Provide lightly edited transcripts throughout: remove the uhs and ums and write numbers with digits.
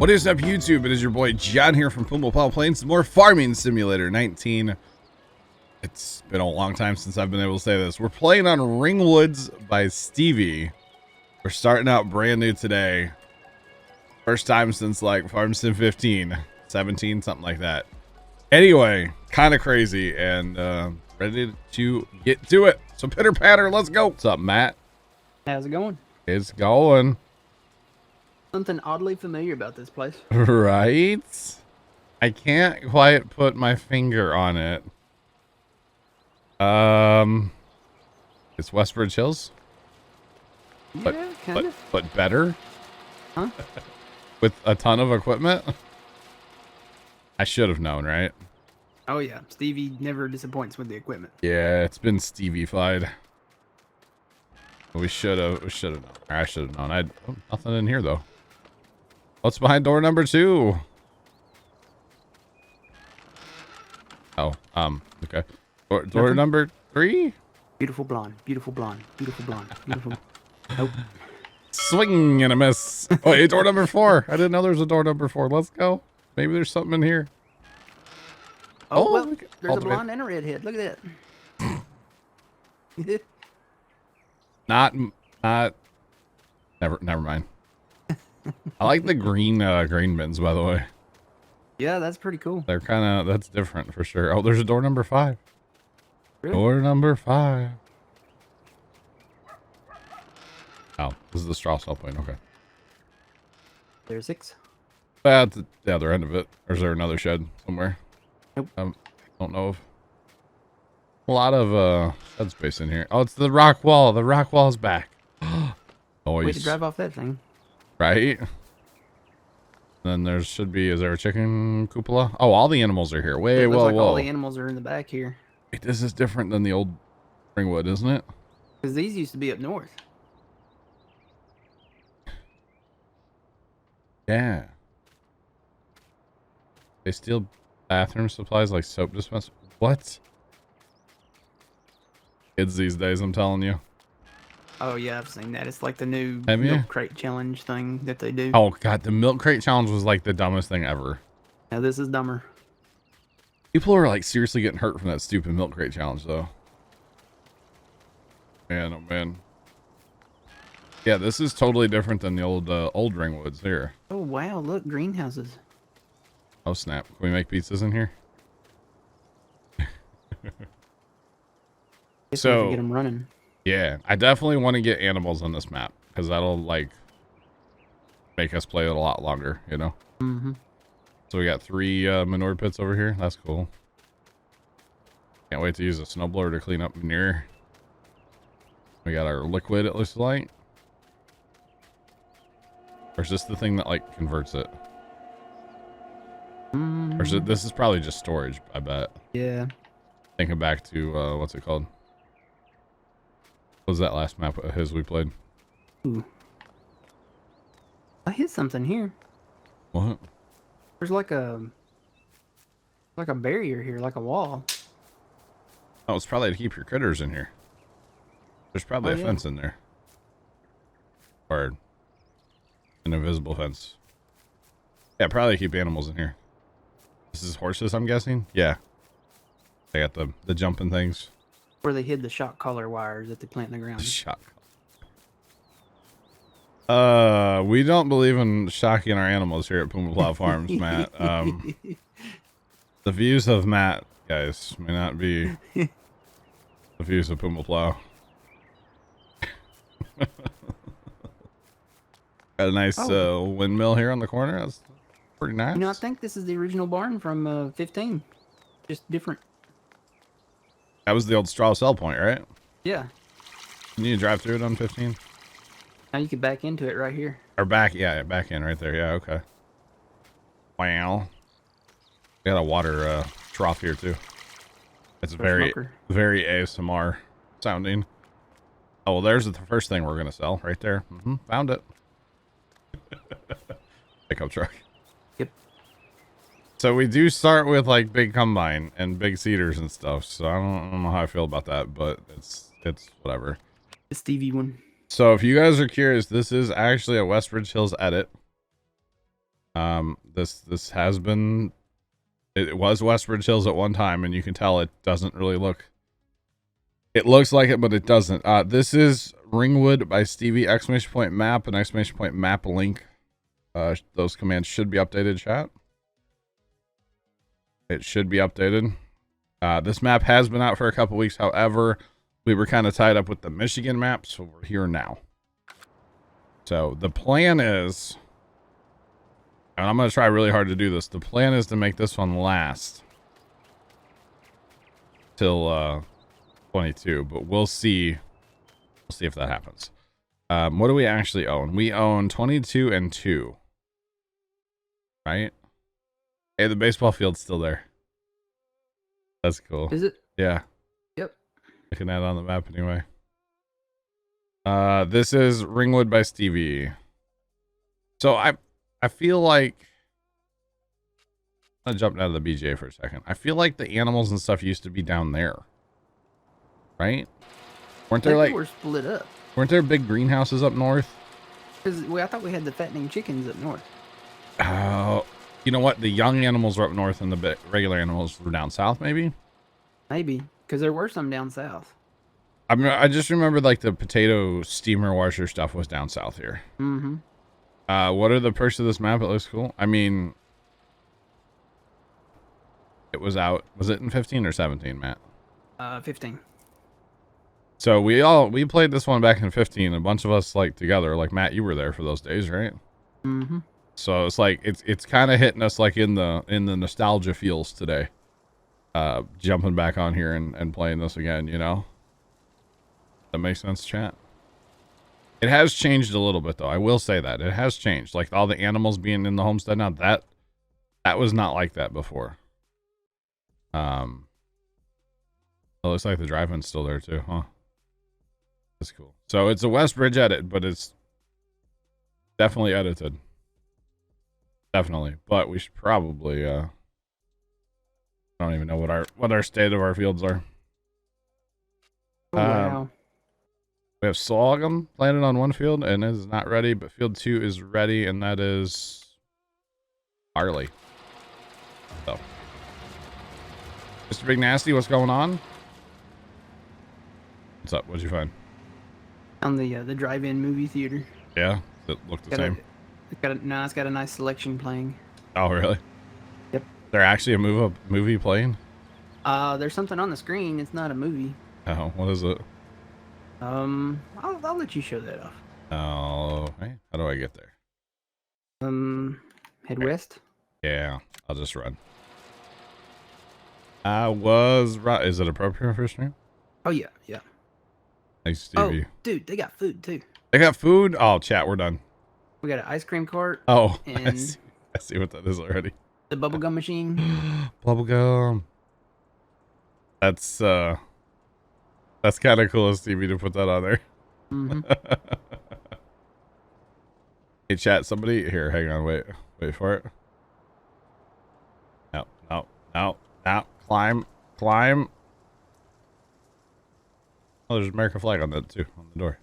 What is up, YouTube? It is your boy John here from Puma playing some more Farming Simulator 19. It's been a long time since I've been able to say this. We're playing on Ringwoods by Stevie. We're starting out brand new today. First time since like Farm Sim 15, 17, something like that. Anyway, kind of crazy and ready to get to it. So pitter patter, let's go. What's up, Matt? How's it going? It's going. Something oddly familiar about this place. Right? I can't quite put my finger on it. It's Westbridge Hills. But, Yeah, kind of. but better? Huh? With a ton of equipment? I should have known, right? Oh yeah, Stevie never disappoints with the equipment. Yeah, it's been Stevie-fied. We should have known. Or I should have known. Nothing in here, though. What's behind door number 2? Oh, okay. Door number 3? Beautiful blonde, beautiful blonde, beautiful blonde, beautiful. Nope. Swing and a miss. Oh, hey, door number 4. I didn't know there was a door number 4. Let's go. Maybe there's something in here. Oh, well, there's a blonde and a redhead. Look at that. Never mind. I like the green bins, by the way. Yeah, that's pretty cool. They're that's different for sure. Oh, there's a door number 5. Really? Door number 5. Oh, this is the straw cell point. Okay. There's 6. That's the other end of it. Or is there another shed somewhere? Nope. Don't know of. A lot of shed space in here. Oh, it's the rock wall. The rock wall is back. Noise. Way to drive off that thing. Right? Then there should be, is there a chicken cupola? Oh, all the animals are here. Wait, It looks like whoa. all the animals are in the back here. Wait, this is different than the old Ringwood, isn't it? Because these used to be up north. Yeah. They steal bathroom supplies like soap dispenser. What? Kids these days, I'm telling you. Oh yeah, I've seen that. It's like the new Have you? milk crate challenge thing that they do. Oh god, the milk crate challenge was like the dumbest thing ever. Now this is dumber. People are like seriously getting hurt from that stupid milk crate challenge though. Man, oh man. Yeah, this is totally different than the old Ringwoods here. Oh wow, look, greenhouses. Oh snap. Can we make pizzas in here? Guess we So can get them running. yeah, I definitely want to get animals on this map because that'll like make us play it a lot longer, you know. Mm-hmm. So we got 3 manure pits over here. That's cool. Can't wait to use a snowblower to clean up manure. We got our liquid, it looks like. Or is this the thing that like converts it? Or is it, this is probably just storage, I bet. Yeah. Thinking back to what's it called? What was that last map of his we played? Ooh. I hit something here. What? There's like a barrier here, like a wall. Oh, it's probably to keep your critters in here. There's probably a fence in there. Or an invisible fence. Yeah, probably keep animals in here. This is horses, I'm guessing? Yeah. They got the jumping things. Where they hid the shock collar wires that they plant in the ground. Shock. We don't believe in shocking our animals here at Puma Plow Farms, Matt. The views of Matt, guys, may not be the views of Puma Plow. Got a nice windmill here on the corner. That's pretty nice. You know, I think this is the original barn from 15. Just different. That was the old straw cell point, right? Yeah. Can you drive through it on 15? Now you can back into it right here. Or back, yeah, back in right there. Yeah, okay. Wow. Got a water trough here too. It's very ASMR sounding. Oh, well, there's the first thing we're gonna sell right there. Found it. Pickup truck. Yep. So we do start with like big combine and big seeders and stuff. So I don't know how I feel about that, but it's whatever. The Stevie one. So if you guys are curious, this is actually a Westbridge Hills edit. This has been, it was Westbridge Hills at one time, and you can tell it doesn't really look, it looks like it, but it doesn't. This is Ringwood by Stevie, exclamation point map and exclamation point map link. Those commands should be updated, chat. It should be updated. This map has been out for a couple weeks. However, we were kind of tied up with the Michigan map, so we're here now. So the plan is, and I'm going to try really hard to do this. The plan is to make this one last till 22, but we'll see. We'll see if that happens. What do we actually own? We own 22 and 2. Right? Hey, the baseball field's still there. That's cool. Is it? Yeah. Yep. Looking at it on the map anyway. This is Ringwood by Stevie. So I feel like, I'm gonna jump out of the BJ for a second. I feel like the animals and stuff used to be down there, right? Weren't there like, we're split up? Weren't there big greenhouses up north? Because I thought we had the fattening chickens up north. Oh, you know what? The young animals were up north, and the regular animals were down south. Maybe. Maybe because there were some down south. I just remember like the potato steamer washer stuff was down south here. Mm-hmm. What are the perks of this map? It looks cool. I mean, it was out. Was it in 15 or 17, Matt? 15. So we played this one back in 15. A bunch of us like together. Like Matt, you were there for those days, right? Mm-hmm. So it's like it's kind of hitting us like in the nostalgia feels today. Jumping back on here and playing this again, you know. That makes sense, chat. It has changed a little bit, though. I will say that it has changed. Like all the animals being in the homestead now, that was not like that before. It looks like the drive-in's still there too, huh? That's cool. So it's a Westbridge edit, but it's definitely edited. Definitely, but we should probably. I don't even know what our state of our fields are. Oh, wow. We have sorghum planted on one field and it is not ready, but field 2 is ready, and that is barley. So, Mr. Big Nasty, what's going on? What's up? What'd you find? On the drive-in movie theater. Yeah, it looked the same. It's got a nice selection playing. Oh, really? Yep. They're actually a movie playing? There's something on the screen. It's not a movie. Oh, what is it? I'll let you show that off. Oh, hey, how do I get there? Head west. Yeah, I'll just run. I was right. Is it appropriate for stream? Oh yeah, yeah. Thanks, Stevie. Oh, dude, they got food too. They got food? Oh, chat, we're done. We got an ice cream cart. Oh, and I see what that is already. The bubblegum machine. Bubblegum. That's kind of cool of Stevie to put that on there. Mm-hmm. Hey, chat, somebody here. Hang on, wait for it. No. Climb. Oh, there's an American flag on that too, on the door.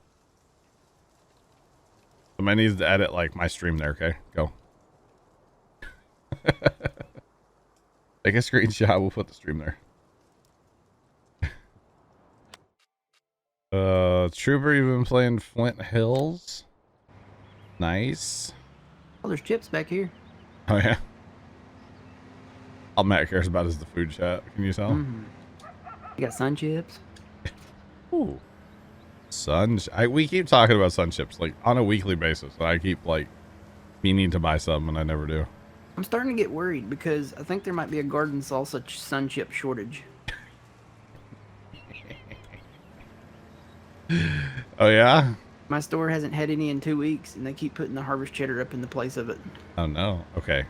Somebody needs to edit like my stream there. Okay, go. Take a screenshot. We'll put the stream there. Trooper, you've been playing Flint Hills. Nice. Oh, there's chips back here. Oh yeah. All Matt cares about is the food, chat. Can you tell? Mm-hmm. You got sun chips. Ooh. We keep talking about sun chips like on a weekly basis. I keep like meaning to buy some and I never do. I'm starting to get worried because I think there might be a garden salsa sun chip shortage. Oh yeah? My store hasn't had any in 2 weeks, and they keep putting the harvest cheddar up in the place of it. Oh no. Okay.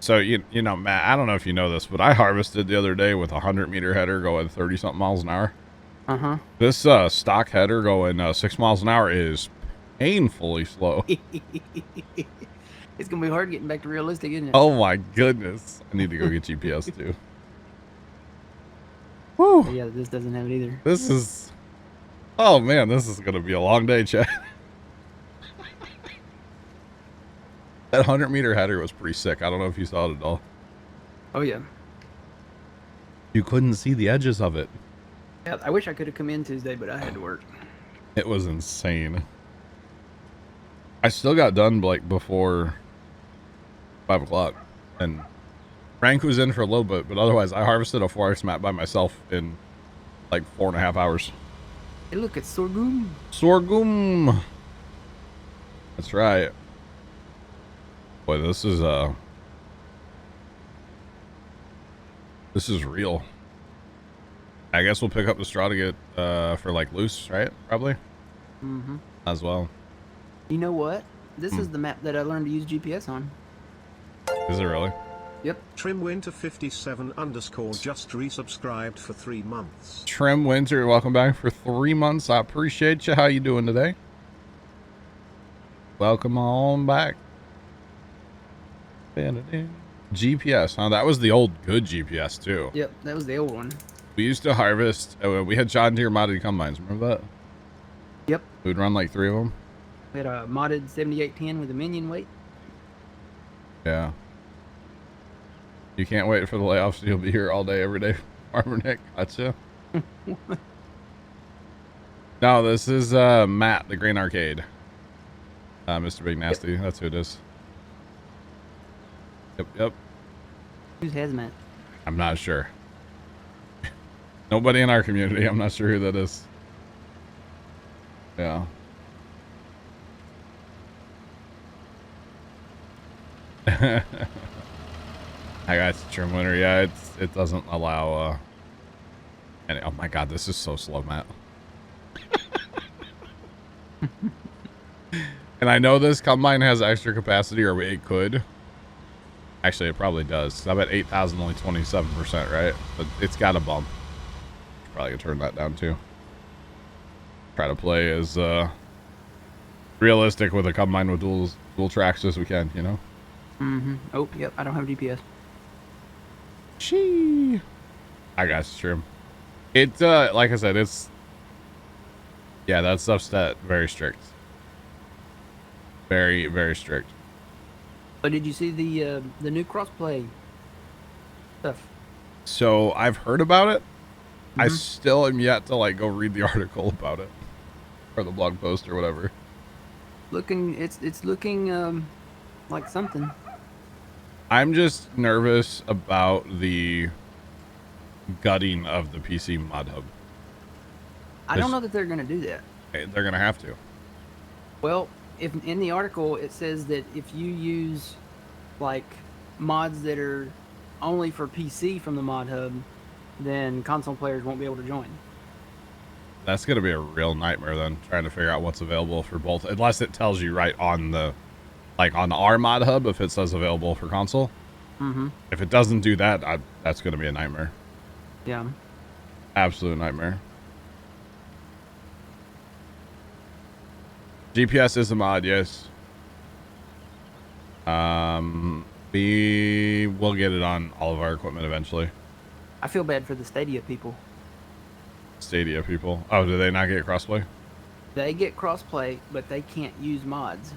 So you know, Matt, I don't know if you know this, but I harvested the other day with a 100-meter header going 30-something miles an hour. Uh-huh. This stock header going 6 miles an hour is painfully slow. It's gonna be hard getting back to realistic, isn't it? Oh my goodness. I need to go get GPS too. Woo. Yeah, this doesn't have it either. This is... Oh man, this is gonna be a long day, chat. That 100-meter header was pretty sick. I don't know if you saw it at all. Oh yeah. You couldn't see the edges of it. Yeah, I wish I could have come in Tuesday, but I had to work. It was insane. I still got done like before 5 o'clock, and Frank was in for a little bit, but otherwise I harvested a 4X map by myself in like 4.5 hours. Hey, look, it's sorghum. Sorghum. That's right. Boy, this is real. I guess we'll pick up the straw to get for like loose, right? Probably. Mm-hmm. As well. You know what? This is the map that I learned to use GPS on. Is it really? Yep. Trimwinter57_ just resubscribed for 3 months. Trim Winter, welcome back for 3 months. I appreciate you. How you doing today? Welcome on back. GPS, huh? That was the old good GPS too. Yep, that was the old one. We used to harvest. We had John Deere modded combines. Remember that? Yep. We'd run like 3 of them. We had a modded 7810 with a minion weight. Yeah. You can't wait for the layoffs. You'll be here all day, every day. Farmer Nick, gotcha. No, this is Matt, the Grain Arcade. Mr. Big Nasty. Yep. That's who it is. Yep. Who's Hazmat? I'm not sure. Nobody in our community. I'm not sure who that is. Yeah. I got trim winter. Yeah, it doesn't allow any. Oh my god, this is so slow, Matt. And I know this combine has extra capacity, or it could. Actually, it probably does. I'm at 8,000, only 27%, right? But it's got a bump. Probably gonna turn that down too. Try to play as realistic with a combine with dual tracks as we can, you know? Mm-hmm. Oh, yep, I don't have GPS. Gee. I got you, Trim. It, like I said, it's... Yeah, that stuff's very strict. Very, very strict. But did you see the new crossplay stuff? So, I've heard about it. I still am yet to, like, go read the article about it. Or the blog post or whatever. It's looking, like something. I'm just nervous about the gutting of the PC mod hub. I don't know that they're going to do that. They're going to have to. Well, if in the article it says that if you use like mods that are only for PC from the mod hub, then console players won't be able to join. That's going to be a real nightmare then, trying to figure out what's available for both, unless it tells you right on the, like on our mod hub, if it says available for console. If it doesn't do that, that's going to be a nightmare. Yeah. Absolute nightmare. GPS is a mod, yes. We will get it on all of our equipment eventually. I feel bad for the Stadia people. Stadia people. Oh, do they not get crossplay? They get crossplay, but they can't use mods.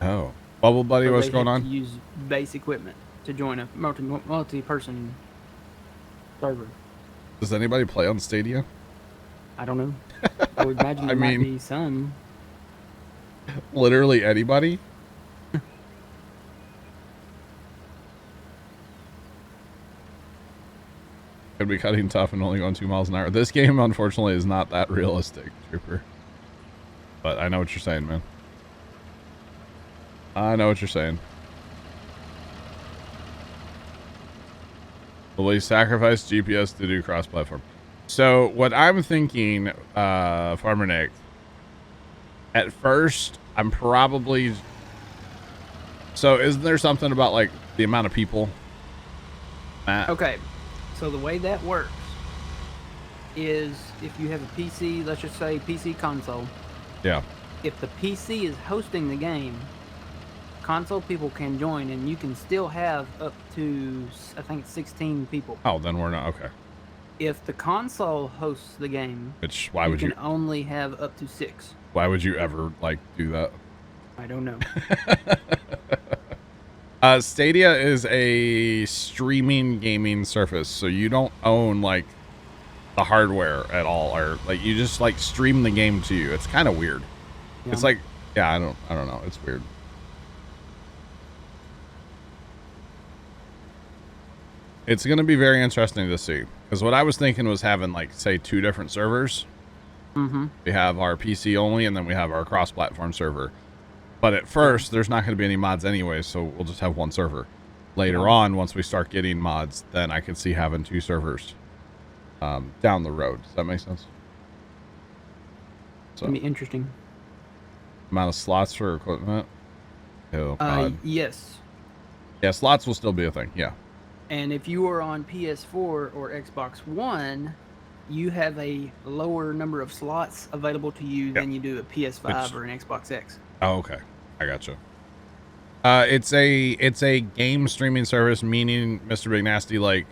Oh. Bubble Buddy, what's going on? They use base equipment to join a multi-person server. Does anybody play on Stadia? I don't know. I would imagine there might be some. Literally anybody? Could be cutting tough and only going 2 miles an hour. This game, unfortunately, is not that realistic, Trooper. But I know what you're saying, man. I know what you're saying. Will we sacrifice GPS to do cross-platform? So, what I'm thinking, Farmer Nick, at first, I'm probably... So, isn't there something about, like, the amount of people? Matt? Okay. So, the way that works is if you have a PC, let's just say PC console. Yeah. If the PC is hosting the game, console people can join, and you can still have up to, I think it's 16 people. Oh, then we're not... Okay. If the console hosts the game, which, why would you... can only have up to 6. Why would you ever, like, do that? I don't know. Stadia is a streaming gaming service, so you don't own like the hardware at all, or like you just like stream the game to you. It's kind of weird. Yeah. It's like, yeah, I don't know. It's weird. It's going to be very interesting to see, because what I was thinking was having like, say, 2 different servers. Mm-hmm. We have our PC only, and then we have our cross-platform server. But at first, there's not going to be any mods anyway, so we'll just have 1 server. Later on, once we start getting mods, then I could see having 2 servers down the road. Does that make sense? So, It'll be interesting. amount of slots for equipment. Oh, God. Yes. Yeah, slots will still be a thing. Yeah. And if you are on PS4 or Xbox One, you have a lower number of slots available to you than you do a PS5 or an Xbox X. Oh, okay. I gotcha. It's a game streaming service, meaning, Mr. Big Nasty, like,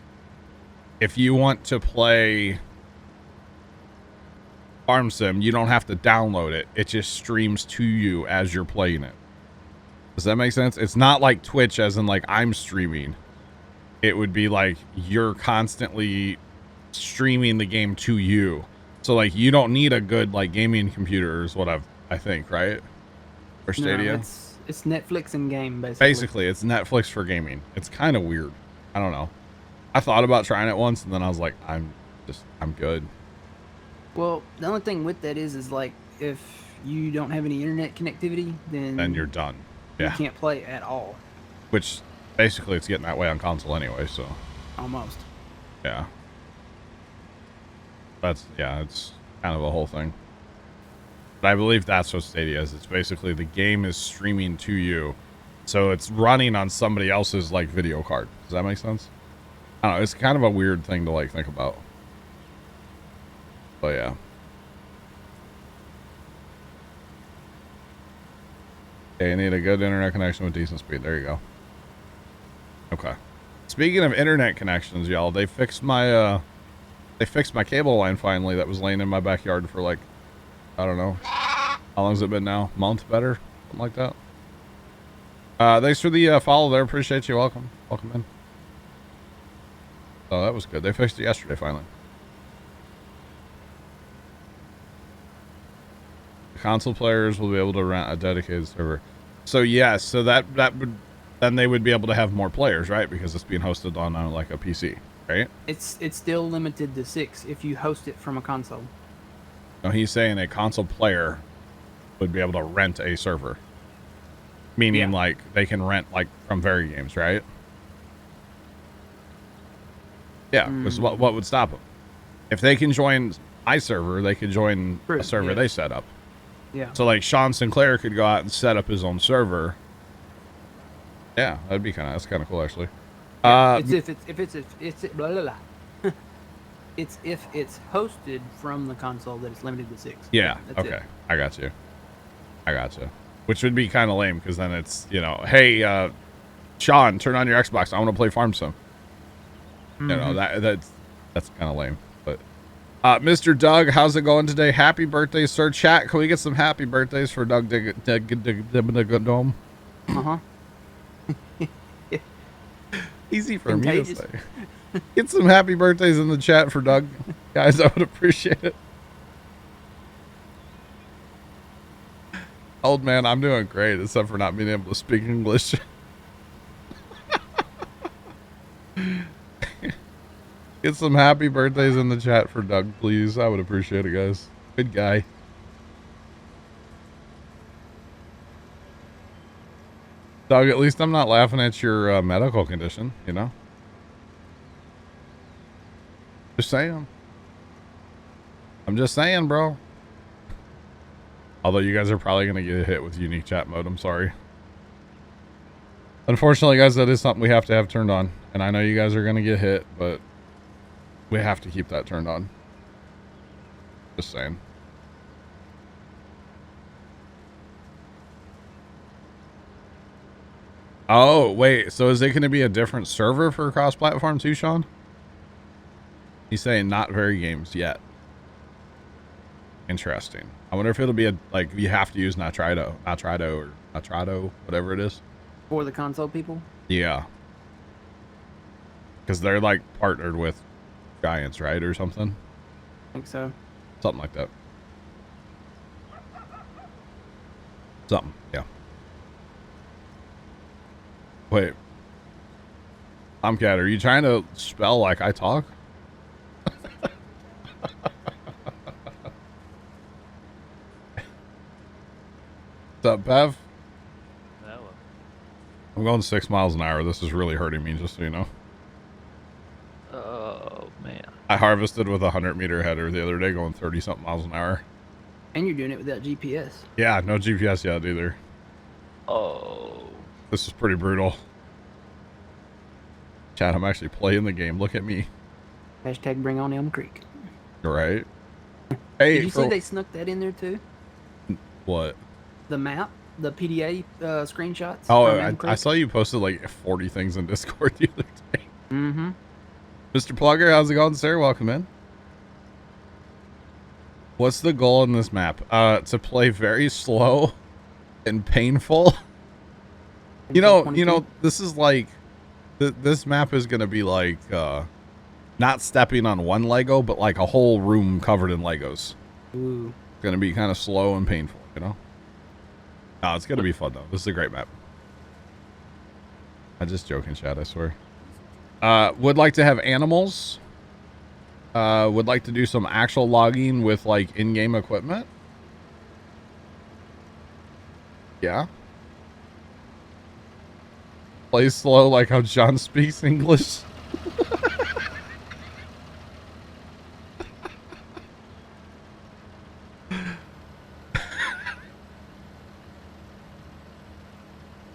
if you want to play Farm Sim, you don't have to download it. It just streams to you as you're playing it. Does that make sense? It's not like Twitch, as in like I'm streaming. It would be like you're constantly streaming the game to you. So like you don't need a good like gaming computer is what I think, right? For Stadia. No, it's Netflix in game, basically. Basically, it's Netflix for gaming. It's kind of weird. I don't know. I thought about trying it once, and then I was like, I'm good. Well, the only thing with that is like if you don't have any internet connectivity, then You're done. you Yeah. can't play at all. Which basically it's getting that way on console anyway. So Almost. yeah. It's kind of a whole thing. But I believe that's what Stadia is. It's basically the game is streaming to you. So it's running on somebody else's like video card. Does that make sense? I don't know. It's kind of a weird thing to like think about. But yeah. Okay, you need a good internet connection with decent speed. There you go. Okay. Speaking of internet connections, y'all, they fixed my cable line finally that was laying in my backyard for like, I don't know. How long's it been now? Month better? Something like that. Thanks for the follow there. Appreciate you. Welcome in. Oh, that was good. They fixed it yesterday finally. The console players will be able to rent a dedicated server. So yes, so that would, then they would be able to have more players, right? Because it's being hosted on like a PC, right? It's still limited to 6 if you host it from a console. No, he's saying a console player would be able to rent a server. Meaning like they can rent like from Very Games, right? Yeah, because what would stop them? If they can join my server, they could join a server they set up. Yeah. So like Sean Sinclair could go out and set up his own server. Yeah, that'd be that's kind of cool actually. It's blah, blah, blah. It's if it's hosted from the console that it's limited to 6. Yeah. That's Okay. it. I got you. Which would be kind of lame because then it's, you know, hey, Sean, turn on your Xbox. I want to play Farm Sim. Mm-hmm. You know, that's kind of lame. But Mr. Doug, how's it going today? Happy birthday, sir. Chat, can we get some happy birthdays for Doug Dome? Uh-huh. Easy for me to say. Get some happy birthdays in the chat for Doug. Guys, I would appreciate it. Old man, I'm doing great, except for not being able to speak English. Get some happy birthdays in the chat for Doug, please. I would appreciate it, guys. Good guy. Doug, at least I'm not laughing at your medical condition, you know? Just saying. I'm just saying, bro. Although you guys are probably going to get hit with unique chat mode. I'm sorry. Unfortunately, guys, that is something we have to have turned on. And I know you guys are going to get hit, but we have to keep that turned on. Just saying. Oh, wait. So is it going to be a different server for cross-platform too, Sean? He's saying not Very Games yet. Interesting. I wonder if it'll be For the console people? Yeah. Because they're like partnered with Giants, right? Or something. I think so. Something like that. Something, yeah. Wait. Tomcat, are you trying to spell like I talk? What's up, Bev? Hello. I'm going 6 miles an hour. This is really hurting me, just so you know. Oh, man. I harvested with a 100-meter header the other day going 30-something miles an hour. And you're doing it without GPS. Yeah, no GPS yet either. Oh. This is pretty brutal. Chad, I'm actually playing the game. Look at me. Hashtag bring on Elm Creek. Right? Hey, Did you see they snuck that in there too? What? The map, the PDA screenshots. Oh, from Elm I Creek? saw you posted like 40 things in Discord the other day. Mm-hmm. Mr. Plugger, how's it going, sir? Welcome in. What's the goal in this map? To play very slow and painful. You know, this is like, this map is gonna be like, not stepping on one Lego, but like a whole room covered in Legos. Ooh. It's gonna be kind of slow and painful, you know? No, it's gonna be fun though. This is a great map. I'm just joking, Chad, I swear. Would like to have animals. Would like to do some actual logging with like in-game equipment. Yeah. Play slow like how John speaks English.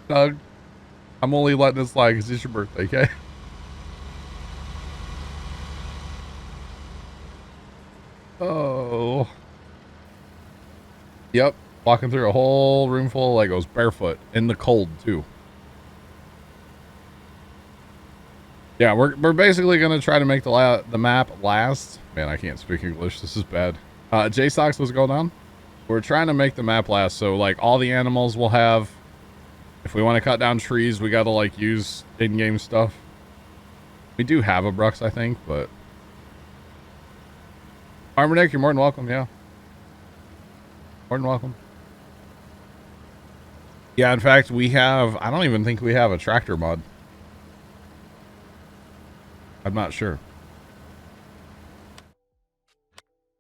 Doug, I'm only letting this slide because it's your birthday, okay? Oh. Yep. Walking through a whole room full of Legos, barefoot, in the cold, too. Yeah, we're basically going to try to make the map last. Man, I can't speak English. This is bad. J-Sox, what's going on? We're trying to make the map last, so, like, all the animals will have... If we want to cut down trees, we got to, like, use in-game stuff. We do have a Brux, I think, but... Armor Nick, you're more than welcome, yeah. More than welcome. Yeah, in fact, we have... I don't even think we have a tractor mod. I'm not sure.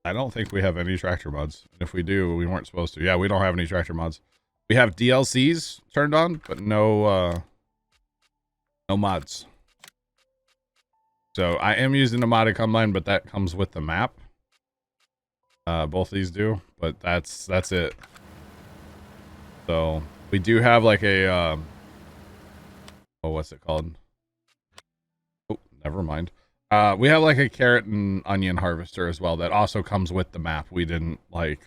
I don't think we have any tractor mods. If we do, we weren't supposed to. Yeah, we don't have any tractor mods. We have DLCs turned on, but no mods. So I am using the modded combine, but that comes with the map. Both these do, but that's it. So we do have like a oh, what's it called? Oh, never mind. We have like a carrot and onion harvester as well that also comes with the map. We didn't like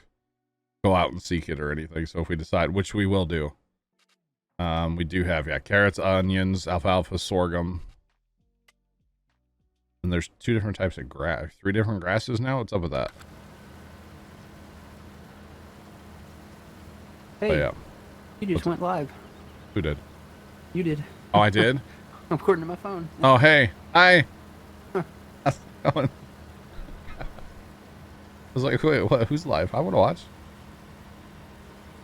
go out and seek it or anything. So if we decide, which we will do, we do have, yeah, carrots, onions, alfalfa, sorghum. And there's 2 different types of grass, 3 different grasses now. What's up with that? Hey, Oh, yeah. you just went live. Who did? You did. Oh, I did? I'm recording to my phone. Oh, hey. Hi. How's it going? I was like, wait, what? Who's live? I want to watch.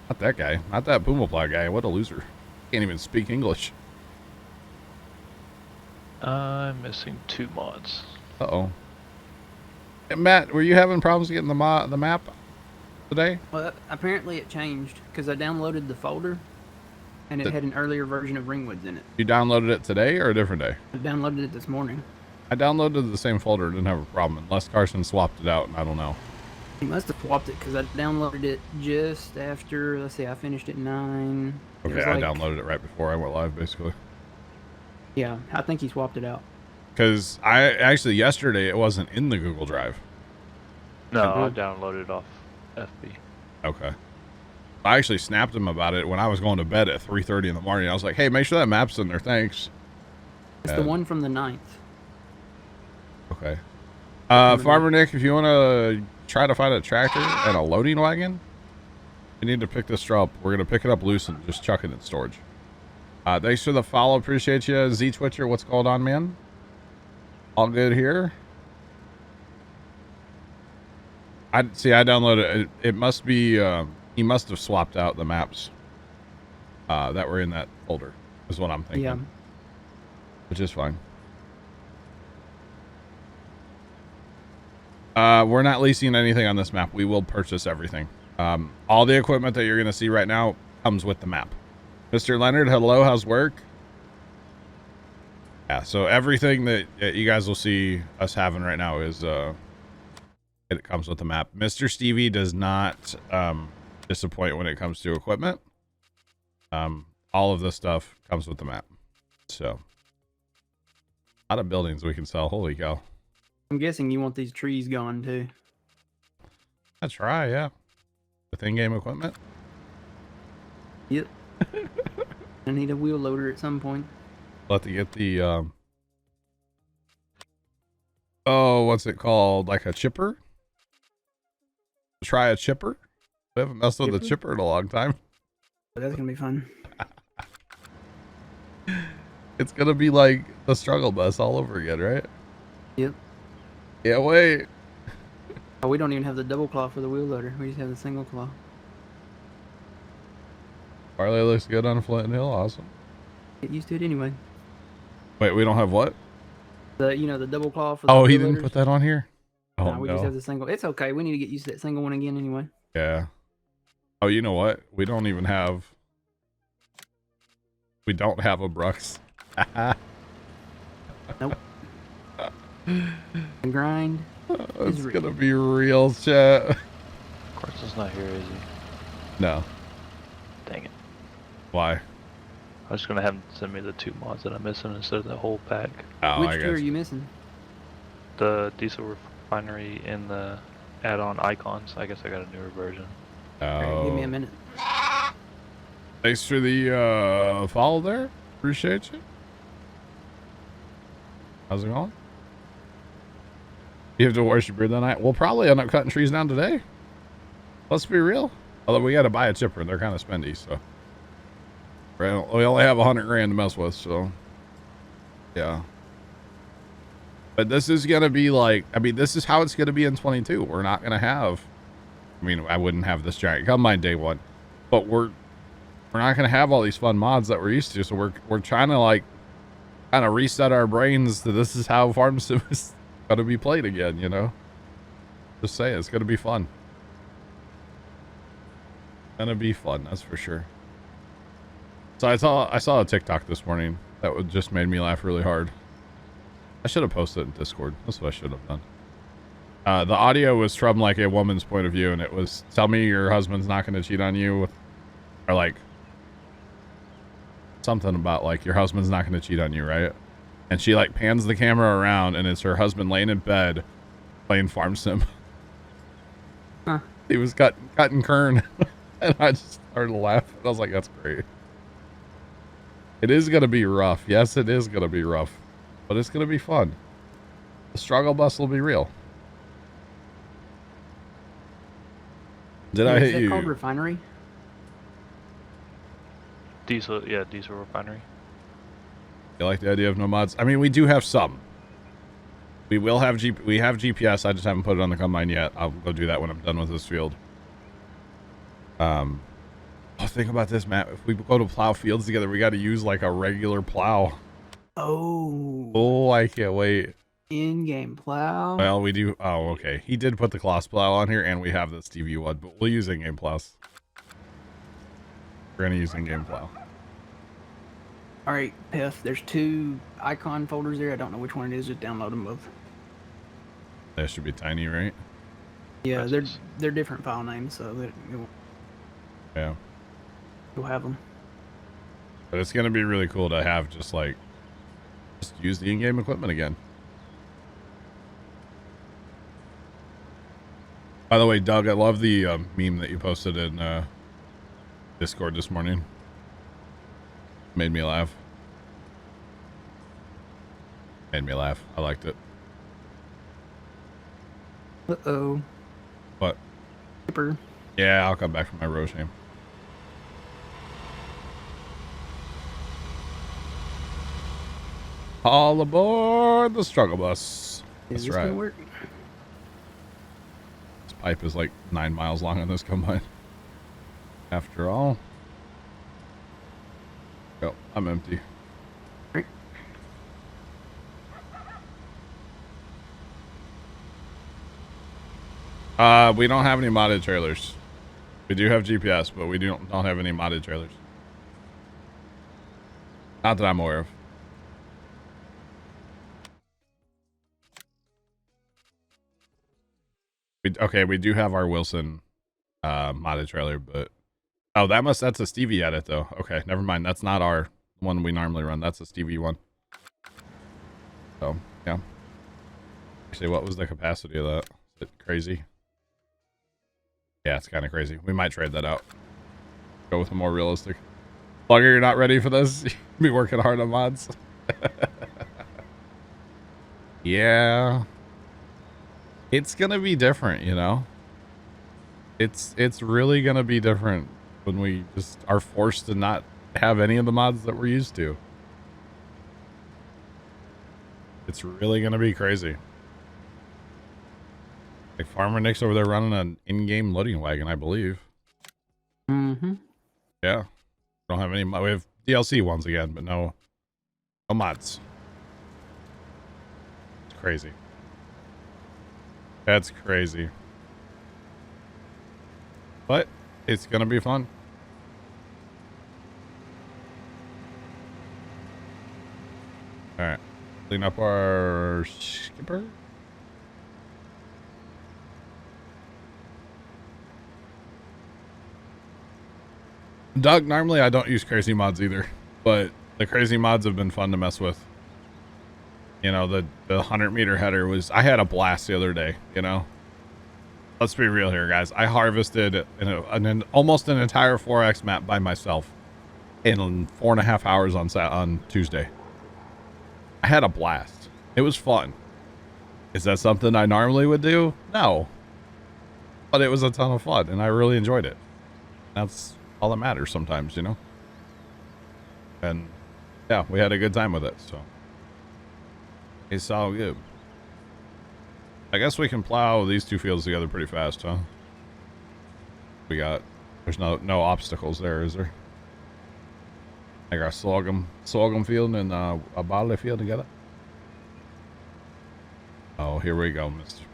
Not that guy. Not that Puma Plow guy. What a loser. Can't even speak English. I'm missing 2 mods. Uh-oh. Hey, Matt, were you having problems getting the map today? Well, apparently it changed because I downloaded the folder and it had an earlier version of Ringwoods in it. You downloaded it today or a different day? I downloaded it this morning. I downloaded the same folder. Didn't have a problem unless Carson swapped it out, and I don't know. He must have swapped it because I downloaded it just after, let's see, I finished at 9. Okay, I downloaded it right before I went live, basically. Yeah, I think he swapped it out. Because I actually, yesterday, it wasn't in the Google Drive. No, I downloaded it off FB. Okay. I actually snapped him about it when I was going to bed at 3:30 in the morning. I was like, hey, make sure that map's in there. Thanks. It's the one from the 9th. Okay. Farmer Nick, if you want to try to find a tractor and a loading wagon, you need to pick this straw up. We're going to pick it up loose and just chuck it in storage. Thanks for the follow. Appreciate you. Z Twitcher, what's going on, man? All good here. I downloaded it. It must be, he must have swapped out the maps that were in that folder, is what I'm thinking. Yeah. Which is fine. We're not leasing anything on this map. We will purchase everything. All the equipment that you're going to see right now comes with the map. Mr. Leonard, hello. How's work? Yeah, so everything that you guys will see us having right now is it comes with the map. Mr. Stevie does not disappoint when it comes to equipment. All of this stuff comes with the map. So, a lot of buildings we can sell. Holy cow. I'm guessing you want these trees gone too. That's right, yeah. With in-game equipment. Yep. I need a wheel loader at some point. We'll have to get the, oh, what's it called? Like a chipper? Try a chipper? We haven't messed with a chipper in a long time. But that's going to be fun. It's going to be like the struggle bus all over again, right? Yep. Yeah, wait. Oh, we don't even have the double claw for the wheel loader. We just have the single claw. Barley looks good on Flint Hill. Awesome. Get used to it anyway. Wait, we don't have what? The the double claw for the Oh, wheel he didn't loaders. put that on here? Oh, No, we just no. have the single. It's okay. We need to get used to that single one again anyway. Yeah. Oh, you know what? We don't even have... We don't have a Brux. Nope. The grind. It's real. gonna be real, chat. Of course, it's not here, is he? No. Dang it. Why? I was gonna have him send me the 2 mods that I'm missing instead of the whole pack. Oh, Which I two are guess. you missing? The diesel refinery and the add-on icons. I guess I got a newer version. Alright, give me a Oh. minute. Thanks for the follow there. Appreciate you. How's it going? You have to wash your beard that night? We'll probably end up cutting trees down today. Let's be real. Although we got to buy a chipper and they're kind of spendy, so. We only have 100 grand to mess with, so. Yeah. But this is going to be like, I mean, this is how it's going to be in 22. We're not going to have, I mean, I wouldn't have this giant combine day one, but we're not going to have all these fun mods that we're used to. So we're trying to like kind of reset our brains to this is how Farm Sim is going to be played again, you know? Just say it's going to be fun. Gonna be fun, that's for sure. So I saw a TikTok this morning that just made me laugh really hard. I should have posted it in Discord. That's what I should have done. The audio was from like a woman's point of view, and it was, tell me your husband's not going to cheat on you, or like something about like your husband's not going to cheat on you, right? And she like pans the camera around, and it's her husband laying in bed playing Farm Sim. Huh. He was cutting kern, and I just started laughing. I was like, that's great. It is going to be rough. Yes, it is going to be rough, but it's going to be fun. The struggle bus will be real. Did I Is hit that you? called refinery? Diesel refinery. You like the idea of no mods? I mean, we do have some. We will have we have GPS. I just haven't put it on the combine yet. I'll go do that when I'm done with this field. Oh, think about this, Matt. If we go to plow fields together, we got to use like a regular plow. Oh. Oh, I can't wait. In-game plow. Well, we do. Oh, okay. He did put the Kloss plow on here, and we have the Stevie one, but we'll use in-game plows. We're gonna use in-game plow. All right, Piff. There's 2 icon folders there. I don't know which one it is. Just download them both. That should be tiny, right? Yeah, Presses. they're different file names, so that Yeah. you'll have them. But it's gonna be really cool to have just use the in-game equipment again. By the way, Doug, I love the meme that you posted in Discord this morning. Made me laugh. Made me laugh. I liked it. Uh-oh. But Skipper. yeah, I'll come back from my row shame. All aboard the struggle bus. Is That's this right. gonna work? This pipe is like 9 miles long on this combine. After all. Oh, I'm empty. Right. We don't have any modded trailers. We do have GPS, but we don't have any modded trailers. Not that I'm aware of. Okay, we do have our Wilson modded trailer, but oh, that's a Stevie edit though. Okay, never mind. That's not our one we normally run. That's a Stevie one. So yeah. Actually, what was the capacity of that? Is it crazy? Yeah, it's kind of crazy. We might trade that out. Go with a more realistic. Plugger, you're not ready for this? You'll be working hard on mods. Yeah. It's gonna be different, you know? It's really gonna be different when we just are forced to not have any of the mods that we're used to. It's really gonna be crazy. Like Farmer Nick's over there running an in-game loading wagon, I believe. Mm-hmm. Yeah. Don't have any. We have DLC ones again, but no mods. It's crazy. That's crazy. But it's gonna be fun. All right, clean up our skipper. Doug, normally I don't use crazy mods either, but the crazy mods have been fun to mess with. You know, the 100-meter header was, I had a blast the other day, you know. Let's be real here, guys. I harvested almost an entire 4X map by myself in 4.5 hours on Tuesday. I had a blast. It was fun. Is that something I normally would do? No. But it was a ton of fun, and I really enjoyed it. That's all that matters sometimes, you know? And, yeah, we had a good time with it, so. It's all good. I guess we can plow these two fields together pretty fast, huh? There's no obstacles there, is there? Like our sorghum field and a barley field together. Oh, here we go, mister.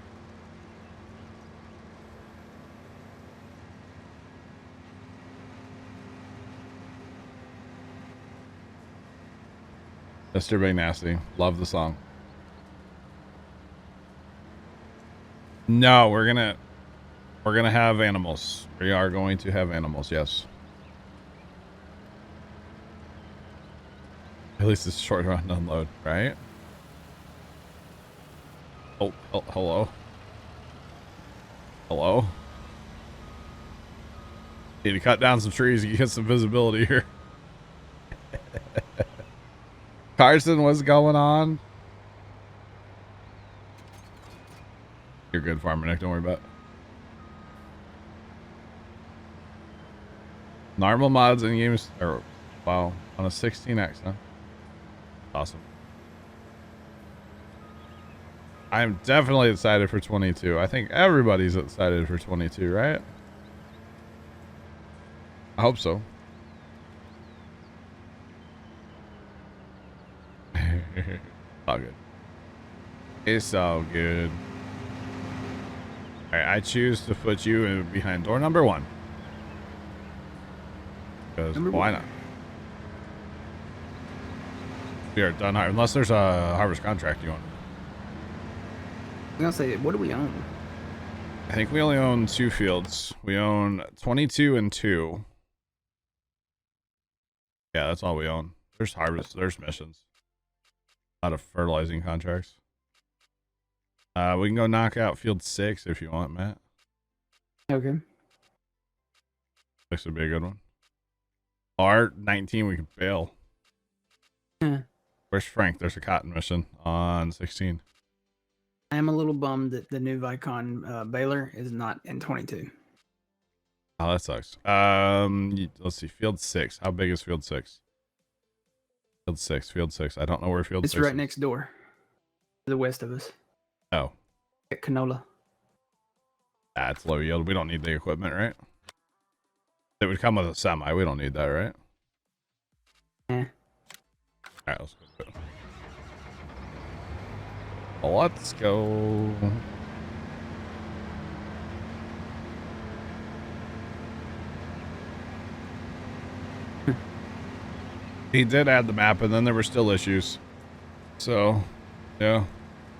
Mr. Big Nasty. Love the song. No, we're gonna have animals. We are going to have animals, yes. At least it's short run unload, right? Oh, hello. Hello. Need to cut down some trees and get some visibility here. Carson, what's going on? You're good, Farmer Nick. Don't worry about it. Normal mods in games. Wow. On a 16X, huh? Awesome. I'm definitely excited for 22. I think everybody's excited for 22, right? I hope so. All good. It's all good. All right, I choose to put you in behind door number 1. Because why not? We are done. Unless there's a harvest contract you want. I was gonna say, what do we own? I think we only own 2 fields. We own 22 and 2. Yeah, that's all we own. There's harvest. There's missions. Not of fertilizing contracts. We can go knock out field 6 if you want, Matt. Okay. 6 would be a good one. Or 19, we can bail. Yeah. Where's Frank? There's a cotton mission on 16. I am a little bummed that the new Vicon Baylor is not in 22. Oh, that sucks. Let's see. Field 6. How big is field 6? Field 6, Field 6. I don't know where Field It's 6 right is. next door, to the west of us. Oh. At Canola. It's low yield. We don't need the equipment, right? It would come with a semi. We don't need that, right? Yeah. Alright, let's go. Let's go. He did add the map, and then there were still issues. So, yeah.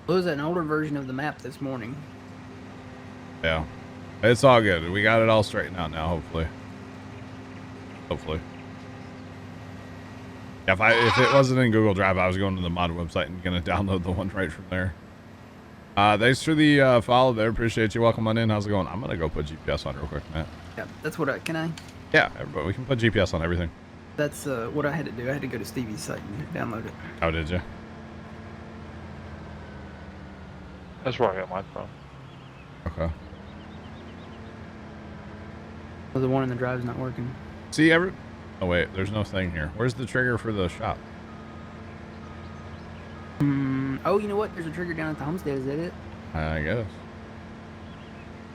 Well, it was an older version of the map this morning. Yeah. It's all good. We got it all straightened out now, hopefully. Hopefully. If it wasn't in Google Drive, I was going to the mod website and gonna download the one right from there. Thanks for the follow there. Appreciate you. Welcome on in. How's it going? I'm gonna go put GPS on real quick, Matt. Yeah, that's what can I? Yeah, everybody, we can put GPS on everything. That's what I had to do. I had to go to Stevie's site and download it. How did you? That's where I got mine from. Okay. So the one in the drive's not working. See, oh wait, there's no thing here. Where's the trigger for the shop? Oh, you know what? There's a trigger down at the homestead. Is that it? I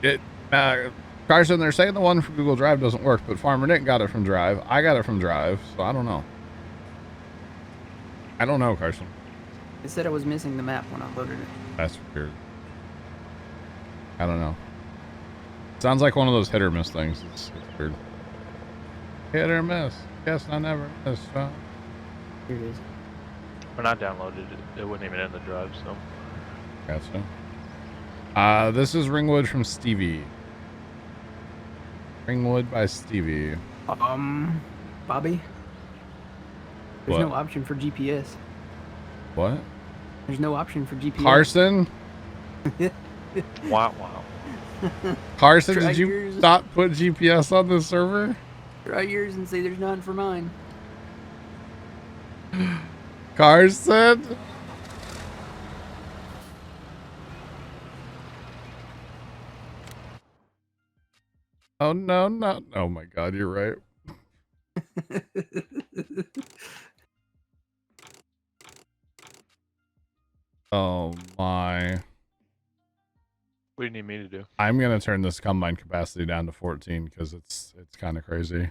guess. Carson, they're saying the one from Google Drive doesn't work, but Farmer Nick got it from Drive. I got it from Drive, so I don't know. I don't know, Carson. It said I was missing the map when I loaded it. That's weird. I don't know. Sounds like one of those hit or miss things. It's weird. Hit or miss. Guess I never miss. Here it is. When I downloaded it, it wasn't even in the drive, so. Gotcha. This is Ringwood from Stevie. Ringwood by Stevie. Bobby? There's no option for GPS. What? There's no option for GPS. Carson? Wow. Carson, Try did you yours. not put GPS on the server? Try yours and say there's none for mine. Carson? Oh, no, not. Oh, my God, you're right. Oh, my. What do you need me to do? I'm going to turn this combine capacity down to 14 because it's kind of crazy.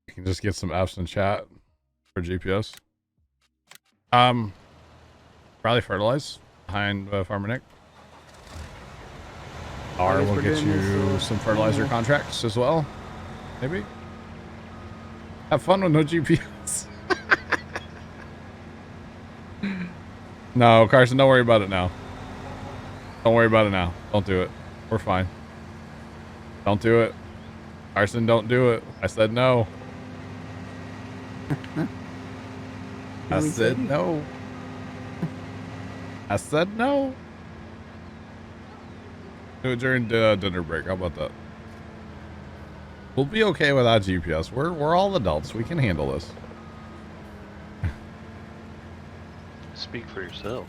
You can just get some F's in chat for GPS. Probably fertilize behind Farmer Nick. Or we'll get you some fertilizer contracts as well. Maybe. Have fun with no GPS. No, Carson, don't worry about it now. Don't worry about it now. Don't do it. We're fine. Don't do it. Carson, don't do it. I said no. I said no. I said no. Do it during dinner break. How about that? We'll be okay without GPS. We're all adults. We can handle this. Speak for yourself.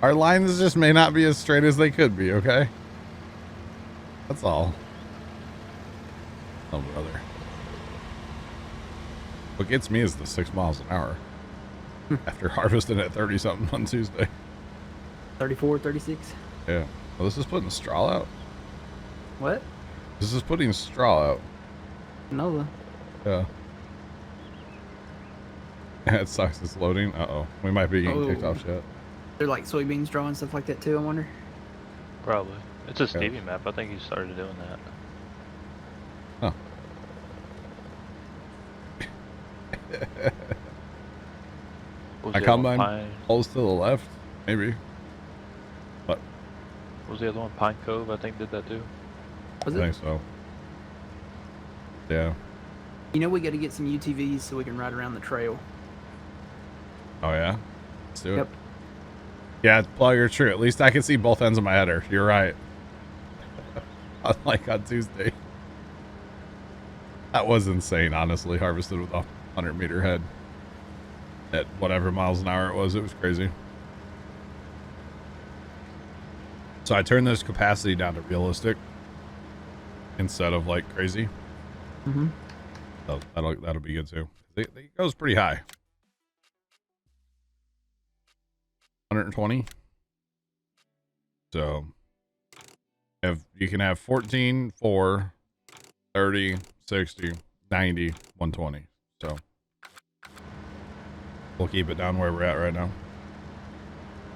Our lines just may not be as straight as they could be, okay? That's all. Oh, brother. What gets me is the 6 miles an hour. After harvesting at 30 something on Tuesday. 34, 36? Yeah. Well, this is putting straw out. What? This is putting straw out. Canola. Yeah. It sucks. It's loading. Uh-oh. We might be getting kicked off yet. They're like soybean straw and stuff like that too, I wonder. Probably. It's a Stevie map. I think he started doing that. Huh. What was I the come other on one? holes to the left. Maybe. But What was the other one? Pine Cove, I think, did that too. Was I it? think so. Yeah. You know we got to get some UTVs so we can ride around the trail. Oh, yeah? Let's do it. Yep. Yeah, Plow, you're true. At least I can see both ends of my header. You're right. Unlike on Tuesday. That was insane, honestly. Harvested with a 100-meter head. At whatever miles an hour it was crazy. So I turned this capacity down to realistic instead of like crazy. Mm-hmm. So that'll be good too. It goes pretty high. 120. So if you can have 14, 4, 30, 60, 90, 120. So we'll keep it down where we're at right now.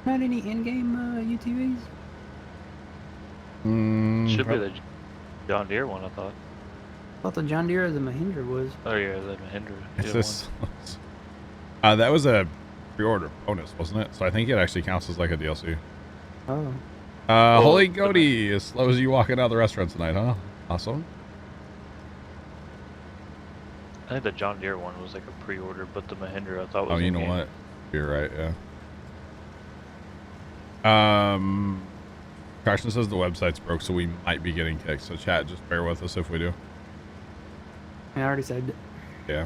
Not any in-game UTVs? Should be the John Deere one, I thought. I thought the John Deere or the Mahindra was. Oh yeah, the Mahindra. It's this. That was a pre-order bonus, wasn't it? So I think it actually counts as like a DLC. Oh. Holy Goaty, as slow as you walking out of the restaurant tonight, huh? Awesome. I think the John Deere one was like a pre-order, but the Mahindra I thought was. Oh, you know what? You're right. Yeah. Carson says the website's broke, so we might be getting kicked. So chat, just bear with us if we do. I already saved it. Yeah.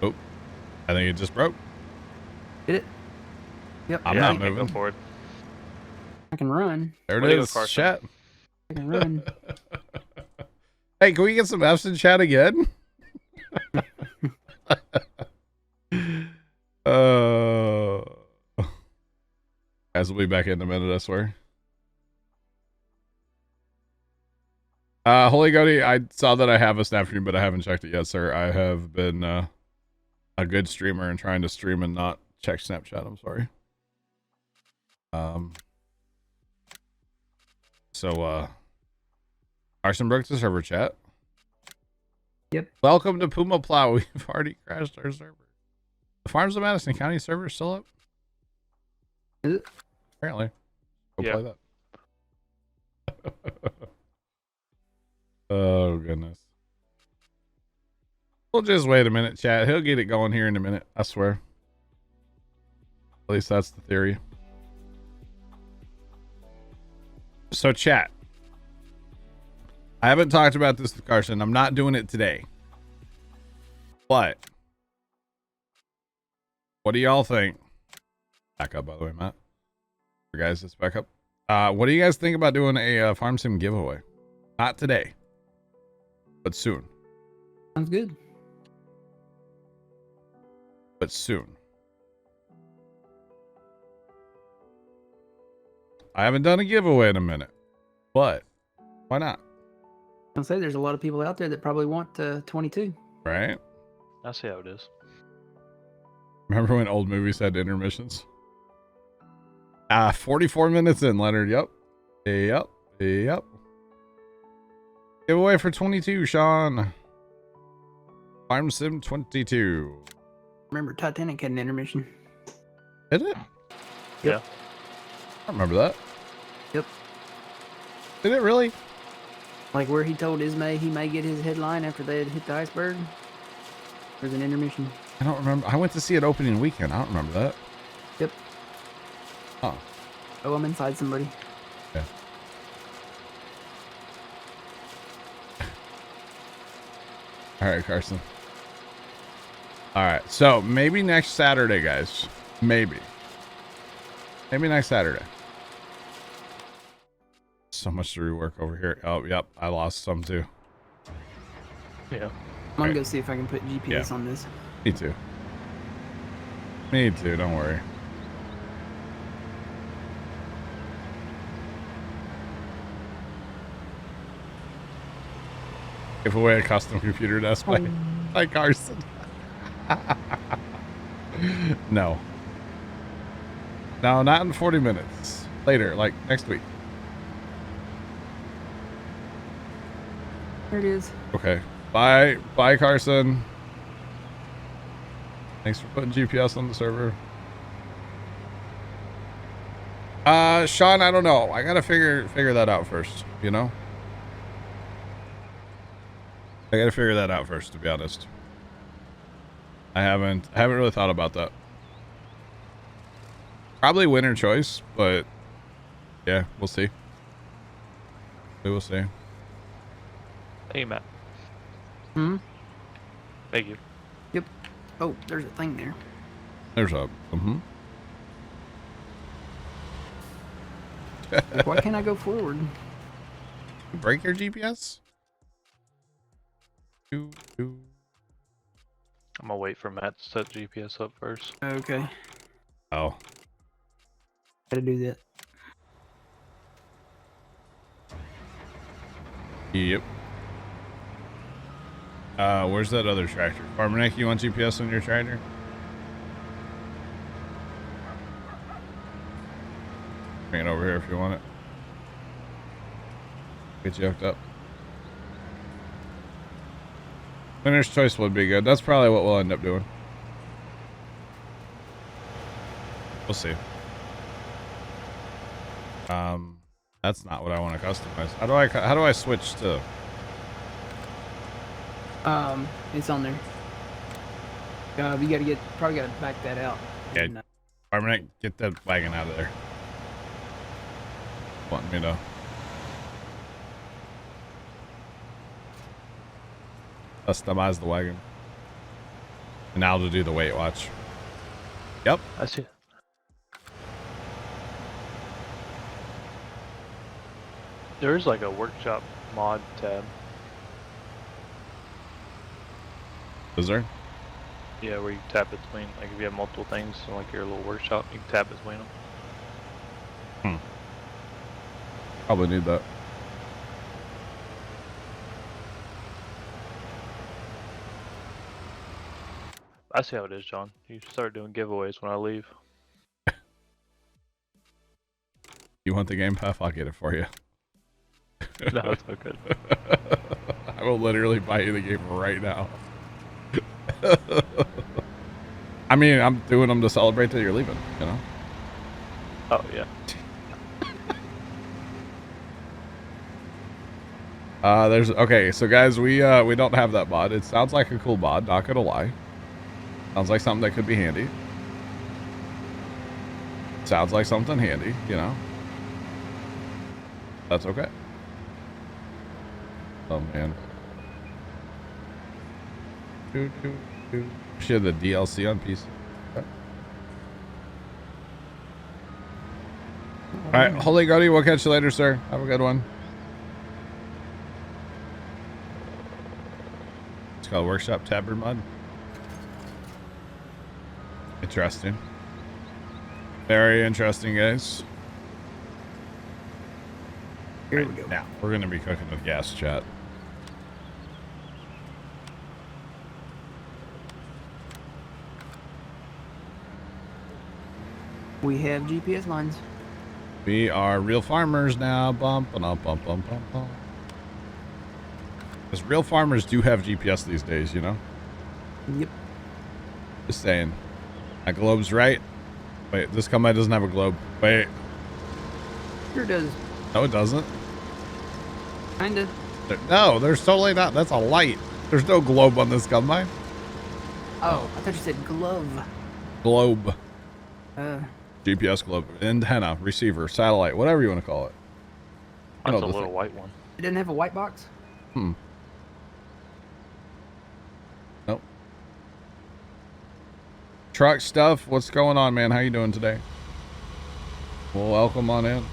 Oh, I think it just broke. Did it? Yep. I'm Yeah, not you can moving. Go for it. I can run. There Way to it go, is. Carson. Chat. I can run. Hey, can we get some F's in chat again? Guys, we'll be back in a minute, I swear. Holy Goaty, I saw that I have a snap stream, but I haven't checked it yet, sir. I have been a good streamer and trying to stream and not check Snapchat. I'm sorry. So Carson broke the server, chat. Yep. Welcome to Puma Plow. We've already crashed our server. The Farms of Madison County server is still up? Is it? Apparently. Go Yeah. play that. Oh, goodness. We'll just wait a minute, chat. He'll get it going here in a minute. I swear. At least that's the theory. So, chat. I haven't talked about this with Carson. I'm not doing it today. But what do y'all think? Back up, by the way, Matt. For guys, just back up. What do you guys think about doing a farm sim giveaway? Not today, but soon. Sounds good. But soon. I haven't done a giveaway in a minute, but why not? I'll say there's a lot of people out there that probably want 22. Right? I see how it is. Remember when old movies had intermissions? 44 minutes in, Leonard. Yep. Yep. Giveaway for 22, Sean. Farm Sim 22. Remember, Titanic had an intermission. Did it? Yeah. I remember that. Yep. Did it really? Like where he told Ismay he may get his headline after they had hit the iceberg. There's an intermission. I don't remember. I went to see it opening weekend. I don't remember that. Yep. Oh. Oh, I'm inside somebody. Yeah. All right, Carson. All right. So maybe next Saturday, guys. Maybe next Saturday. So much to rework over here. Oh, yep. I lost some too. Yeah. I'm gonna go see if I can put GPS on this. Me too. Me too. Don't worry. Give away a custom computer desk by Carson. No. No, not in 40 minutes. Later, like next week. There it is. Okay. Bye, Carson. Thanks for putting GPS on the server. Sean, I don't know. I gotta figure that out first, you know? I gotta figure that out first, to be honest. I haven't really thought about that. Probably winner choice, but yeah, we'll see. We will see. Hey, Matt. Hmm? Thank you. Yep. Oh, there's a thing there. There's a Why can't I go forward? break your GPS? Do, do. I'm gonna wait for Matt to set GPS up first. Okay. Oh, Gotta do that. yep. Where's that other tractor? Farmerneck, you want GPS on your tractor? Bring it over here if you want it. Get you hooked up. Winner's choice would be good. That's probably what we'll end up doing. We'll see. That's not what I want to customize. How do I switch to? It's on there. You gotta probably gotta back that out. Yeah. Farmerneck, get that wagon out of there. Want me to customize the wagon. And now to do the weight watch. Yep. I see. There's like a workshop mod tab. Is there? Yeah, where you can tap between, like if you have multiple things, so like your little workshop, you can tap between them. Probably need that. I see how it is, John. You start doing giveaways when I leave. You want the game path? I'll get it for you. No, it's okay. I will literally buy you the game right now. I mean, I'm doing them to celebrate that you're leaving, you know? Oh, yeah. Okay, so guys, we don't have that mod. It sounds like a cool mod, not gonna lie. Sounds like something that could be handy. Sounds like something handy, you know? That's okay. Oh man. She had the DLC on PC. Okay. Alright, Holy Goody, we'll catch you later, sir. Have a good one. It's called Workshop Tabard Mod. Interesting. Very interesting, guys. Here we go. Now, we're going to be cooking with gas, chat. We have GPS lines. We are real farmers now. Bump, bump, bump, bump, bump, bump. Because real farmers do have GPS these days, you know? Yep. Just saying. That globe's right. Wait, this combine doesn't have a globe. Wait. Sure does. No, it doesn't. Kinda. No, there's totally not. That's a light. There's no globe on this combine. Oh, I thought you said glove. Globe. GPS globe. Antenna, receiver, satellite, whatever you want to call it. That's a little white one. It didn't have a white box? Nope. Truck stuff. What's going on, man? How you doing today? Well, welcome on in.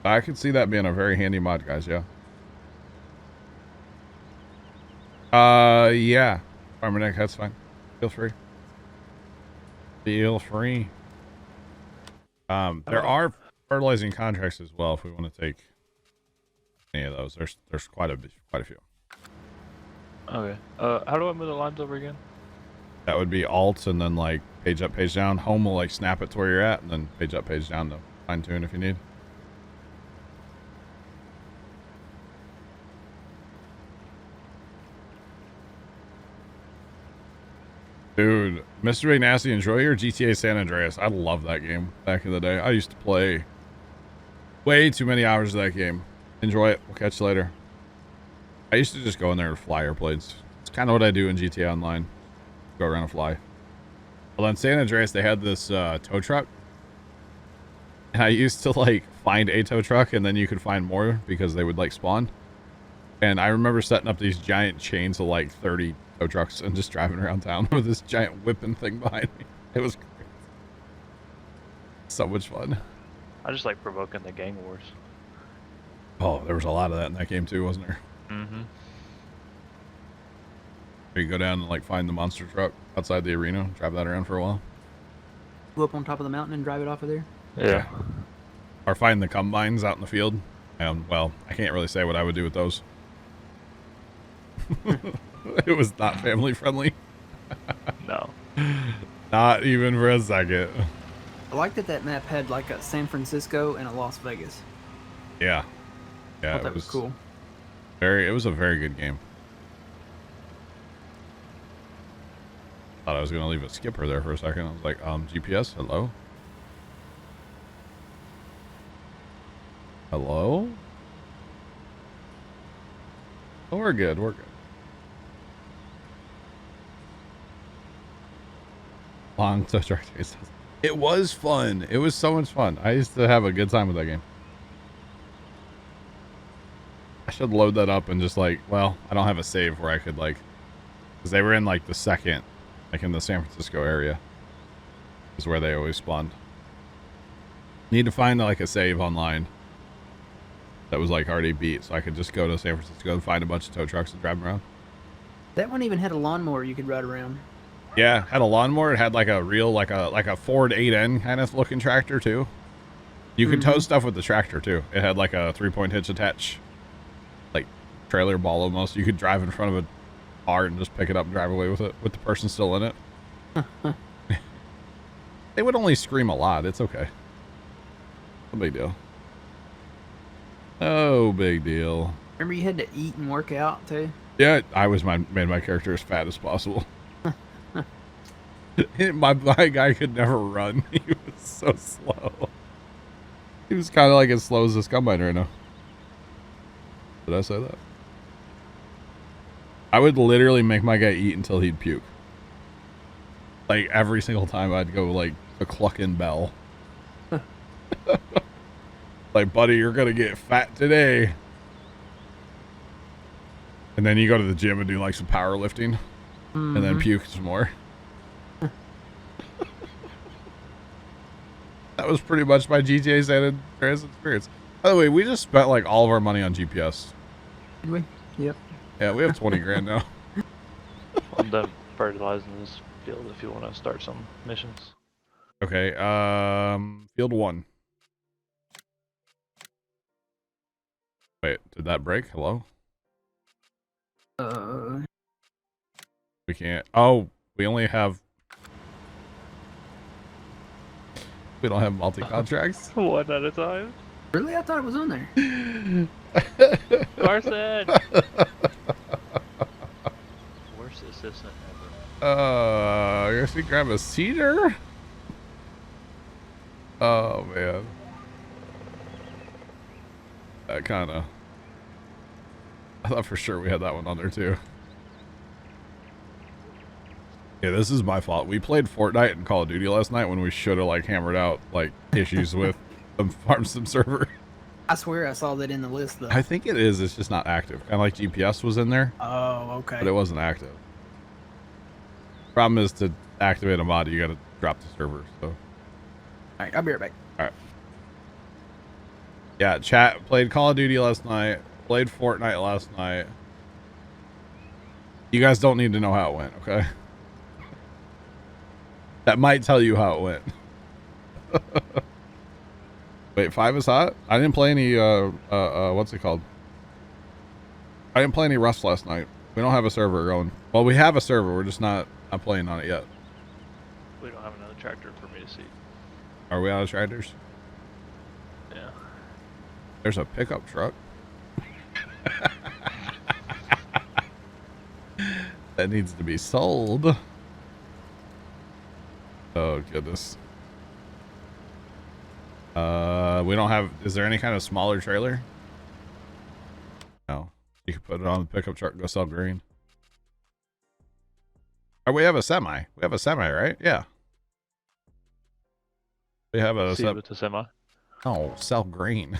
I could see that being a very handy mod, guys. Yeah. Yeah. Farmer Nick, that's fine. Feel free. Feel free. There are fertilizing contracts as well if we want to take any of those. There's quite a few. Okay. How do I move the lines over again? That would be alt and then like page up, page down. Home will like snap it to where you're at, and then page up, page down to fine tune if you need. Dude, Mr. Big Nasty, enjoy your GTA San Andreas. I love that game back in the day. I used to play way too many hours of that game. Enjoy it. We'll catch you later. I used to just go in there and fly airplanes. It's kind of what I do in GTA Online. Go around and fly. Well, in San Andreas, they had this tow truck. And I used to like find a tow truck and then you could find more because they would like spawn. And I remember setting up these giant chains of like 30 tow trucks and just driving around town with this giant whipping thing behind me. It was great. So much fun. I just like provoking the gang wars. Oh, there was a lot of that in that game too, wasn't there? Mm-hmm. Or you go down and like find the monster truck outside the arena, drive that around for a while. Go up on top of the mountain and drive it off of there. Yeah. Or find the combines out in the field. Well, I can't really say what I would do with those. It was not family friendly. No. Not even for a second. I like that that map had like a San Francisco and a Las Vegas. Yeah. I Yeah, thought that was cool. It was a very good game. Thought I was gonna leave a skipper there for a second. I was like, GPS, hello? Hello? Oh, we're good, we're good. Long tow truck chase. It was fun. It was so much fun. I used to have a good time with that game. I should load that up and just like, well, I don't have a save where I could like, because they were in like the second, like in the San Francisco area is where they always spawned. Need to find like a save online that was like already beat, so I could just go to San Francisco and find a bunch of tow trucks and drive them around. That one even had a lawnmower you could ride around. Yeah, had a lawnmower. It had like a real, like a Ford 8N kind of looking tractor too. You could tow stuff with the tractor too. It had like a 3-point hitch attach, like trailer ball almost. You could drive in front of a car and just pick it up and drive away with it with the person still in it. They would only scream a lot. It's okay. No big deal. No big deal. Remember you had to eat and work out too? Yeah, I made my character as fat as possible. my guy could never run. He was so slow. He was kind of like as slow as this combine right now. Did I say that? I would literally make my guy eat until he'd puke. Like every single time I'd go like the clucking bell. Like, buddy, you're gonna get fat today. And then you go to the gym and do like some powerlifting, and then puke some more. That was pretty much my GTA San Andreas experience. By the way, we just spent like all of our money on GPS. Did we? Yep. Yeah, we have 20 grand now. I'm done fertilizing this field if you want to start some missions. Okay, field 1. Wait, did that break? Hello? We can't. Oh, we only have. We don't have multi-contracts. One at a time. Really? I thought it was on there. Carson! Worst assistant ever. I guess we grab a cedar. Oh man, that kind of. I thought for sure we had that one on there too. Yeah, this is my fault. We played Fortnite and Call of Duty last night when we should have like hammered out like issues with the farm sim server. I swear I saw that in the list though. I think it is. It's just not active. Kind of like GPS was in there, Oh, okay. but it wasn't active. Problem is to activate a mod, you got to drop the server. So. All right, I'll be right back. All right. Yeah, chat played Call of Duty last night. Played Fortnite last night. You guys don't need to know how it went, okay? That might tell you how it went. Wait, 5 is hot? I didn't play any, what's it called? I didn't play any Rust last night. We don't have a server going. Well, we have a server. We're just not playing on it yet. We don't have another tractor for me to see. Are we out of tractors? Yeah. There's a pickup truck. That needs to be sold. Oh, goodness. We don't have... Is there any kind of smaller trailer? No. You can put it on the pickup truck and go sell green. Oh, we have a semi. We have a semi, right? Yeah. We have a... See with the semi? No, sell green.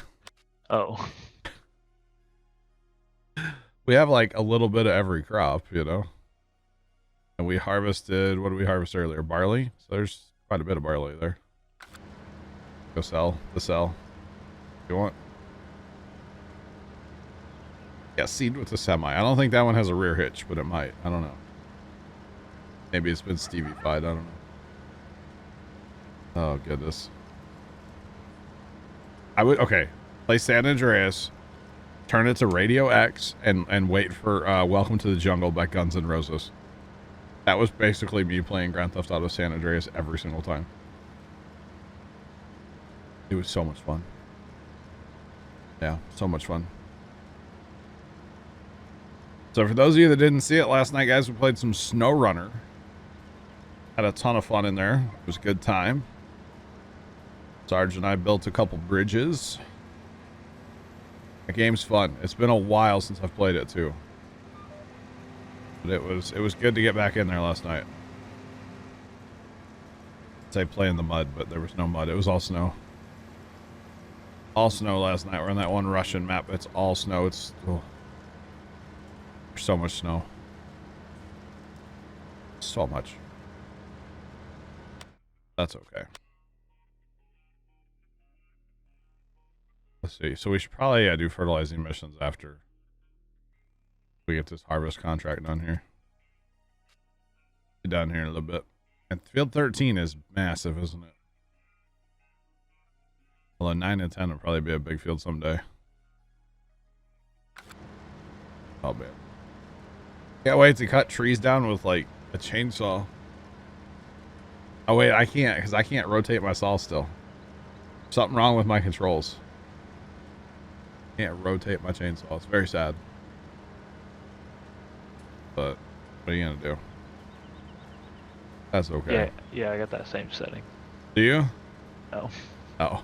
Oh. We have like a little bit of every crop, you know? And we harvested... What did we harvest earlier? Barley? So there's quite a bit of barley there. Go sell the sell. You want? Yeah, seed with the semi. I don't think that one has a rear hitch, but it might. I don't know. Maybe it's been Stevie-fied. I don't know. Oh, goodness. I would, okay. Play San Andreas, turn it to Radio X, and wait for Welcome to the Jungle by Guns N' Roses. That was basically me playing Grand Theft Auto San Andreas every single time. It was so much fun. Yeah, so much fun. So for those of you that didn't see it last night, guys, we played some Snow Runner. Had a ton of fun in there. It was a good time. Sarge and I built a couple bridges. The game's fun. It's been a while since I've played it too. But it was good to get back in there last night. I'd say play in the mud, but there was no mud. It was all snow. All snow last night. We're on that one Russian map. It's all snow. It's there's so much snow. So much. That's okay. Let's see. So we should probably do fertilizing missions after we get this harvest contract done here. Get down here in a little bit. And field 13 is massive, isn't it? Although 9 and 10 will probably be a big field someday. Oh, man. Can't wait to cut trees down with, like, a chainsaw. Oh, wait, I can't, because I can't rotate my saw still. Something wrong with my controls. Can't rotate my chainsaw. It's very sad. But, what are you going to do? That's okay. Yeah, I got that same setting. Do you? No. Oh.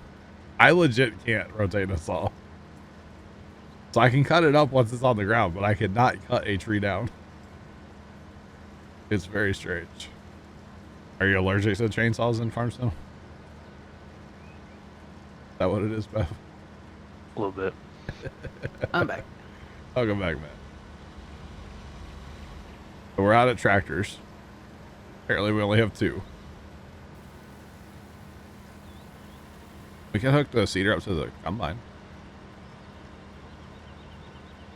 I legit can't rotate a saw. So I can cut it up once it's on the ground, but I cannot cut a tree down. It's very strange. Are you allergic to chainsaws in Farmstone? Is that what it is, Bev? A little bit. I'm back. Welcome back, man. So we're out at tractors. Apparently we only have 2. We can hook the seeder up to the combine.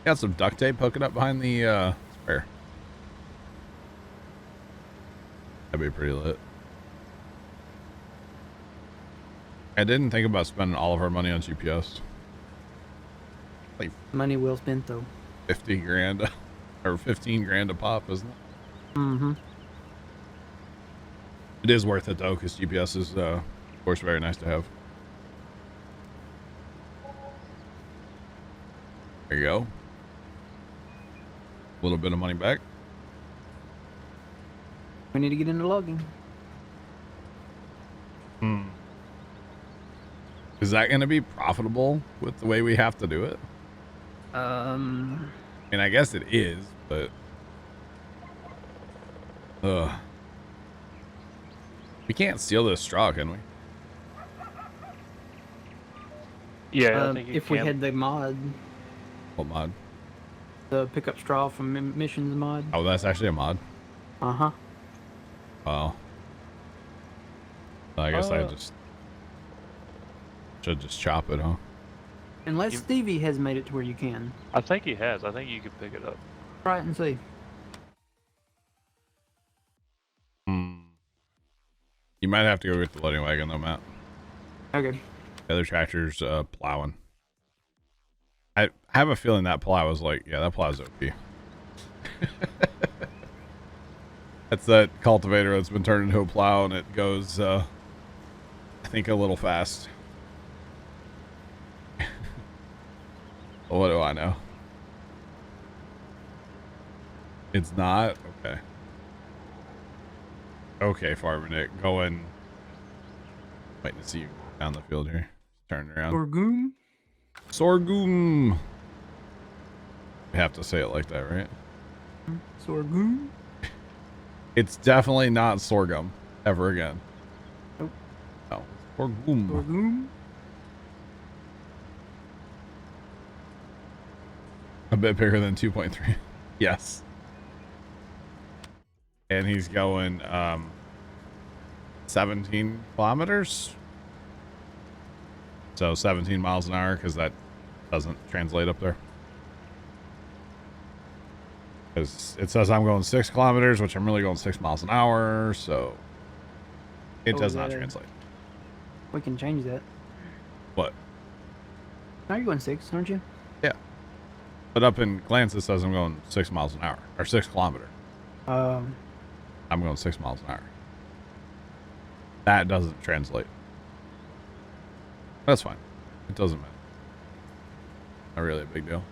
Got some duct tape hooking up behind the spare. That'd be pretty lit. I didn't think about spending all of our money on GPS. Like Money well spent, though. 50 grand or 15 grand a pop, isn't it? Mm-hmm. It is worth it though, because GPS is, of course, very nice to have. There you go. A little bit of money back. We need to get into logging. Is that going to be profitable with the way we have to do it? I mean, I guess it is, but we can't steal this straw, can we? Yeah, I think you if can. we had the mod, What mod? the pickup straw from missions mod. Oh, that's actually a mod. Uh-huh. Wow. I guess I just should just chop it, huh? Unless Stevie has made it to where you can. I think he has. I think you can pick it up. Try it and see. You might have to go get the loading wagon though, Matt. Okay. The other tractor's plowing. I have a feeling that plow is like, yeah, that plow's OP. That's that cultivator that's been turned into a plow, and it goes, I think, a little fast. What do I know? It's not? Okay. Okay, Farmer Nick, going. Waiting to see you down the field here. Turn around. Sorghum? Sorghum. We have to say it like that, right? Sorghum? It's definitely not sorghum ever again. Nope. No. Sorghum. Sorghum? A bit bigger than 2.3. Yes. And he's going 17 kilometers. So 17 miles an hour, because that doesn't translate up there. Because it says I'm going 6 kilometers, which I'm really going 6 miles an hour, so it does not translate. We can change that. What? No, you're going 6, aren't you? Yeah. But up in Glance, it says I'm going 6 miles an hour, or 6 kilometers. I'm going 6 miles an hour. That doesn't translate. That's fine. It doesn't matter. Not really a big deal.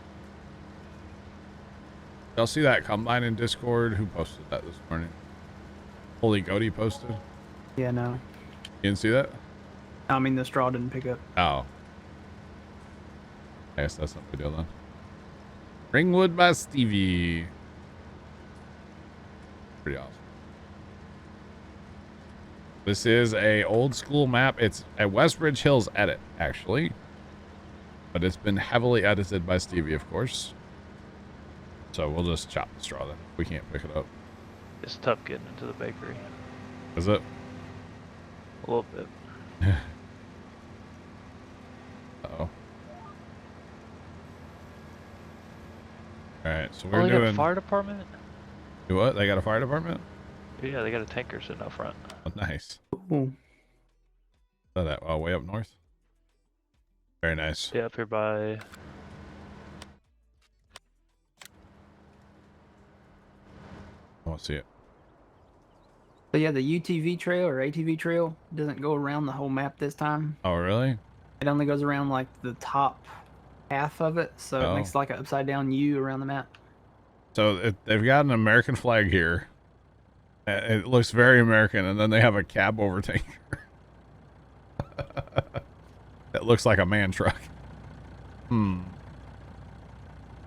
Y'all see that combine in Discord? Who posted that this morning? Holy Goaty posted? Yeah, no. You didn't see that? I mean, the straw didn't pick up. Oh. I guess that's not a big deal then. Ringwood by Stevie. Pretty awesome. This is a old school map. It's a Westbridge Hills edit, actually. But it's been heavily edited by Stevie, of course. So we'll just chop the straw then. We can't pick it up. It's tough getting into the bakery. Is it? A little bit. Uh-oh. Alright, so Oh, we're they got doing... a fire department? Do what? They got a fire department? Yeah, they got a tanker sitting up front. Oh, nice. Ooh. Saw that way up north. Very nice. Yeah, up here by... I want to see it. So yeah, the UTV trail or ATV trail doesn't go around the whole map this time. Oh, really? It only goes around like the top half of it, so Oh. it makes like an upside down U around the map. So they've got an American flag here. It looks very American, and then they have a cab over tanker. That looks like a man truck. Oh,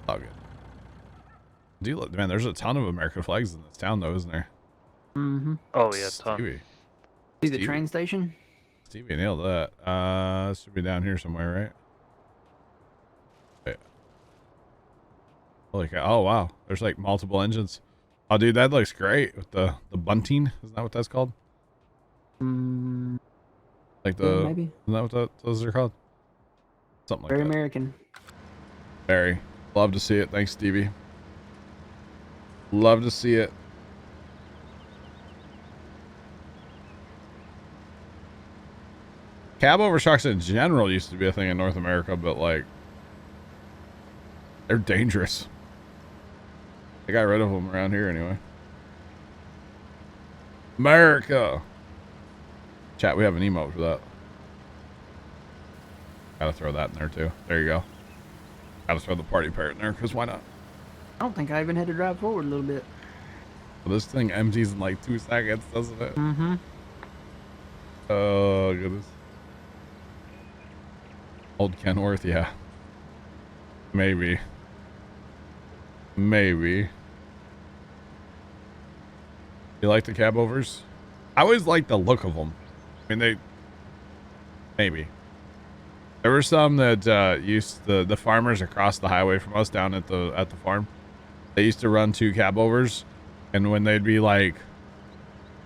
good. Man, there's a ton of American flags in this town, though, isn't there? Mm-hmm. Oh, yeah, ton. Stevie. See the Stevie. train station? Stevie nailed that. This should be down here somewhere, right? Wait. Holy cow. Oh, wow. There's like multiple engines. Oh, dude, that looks great with the bunting. Isn't that what that's called? Like the... Yeah, maybe. Isn't that what those are called? Something like Very that. American. Very. Love to see it. Thanks, Stevie. Love to see it. Cab over trucks in general used to be a thing in North America, but like they're dangerous. They got rid of them around here anyway. America. Chat, we have an emote for that. Gotta throw that in there too. There you go. Gotta throw the party parrot in there, because why not? I don't think I even had to drive forward a little bit. Well, this thing empties in like 2 seconds, doesn't it? Mm-hmm. Oh, goodness. Old Kenworth, yeah. Maybe. Maybe. You like the cab overs? I always like the look of them. I mean, maybe. There were some that used the farmers across the highway from us down at the farm. They used to run 2 cab overs, and when they'd be like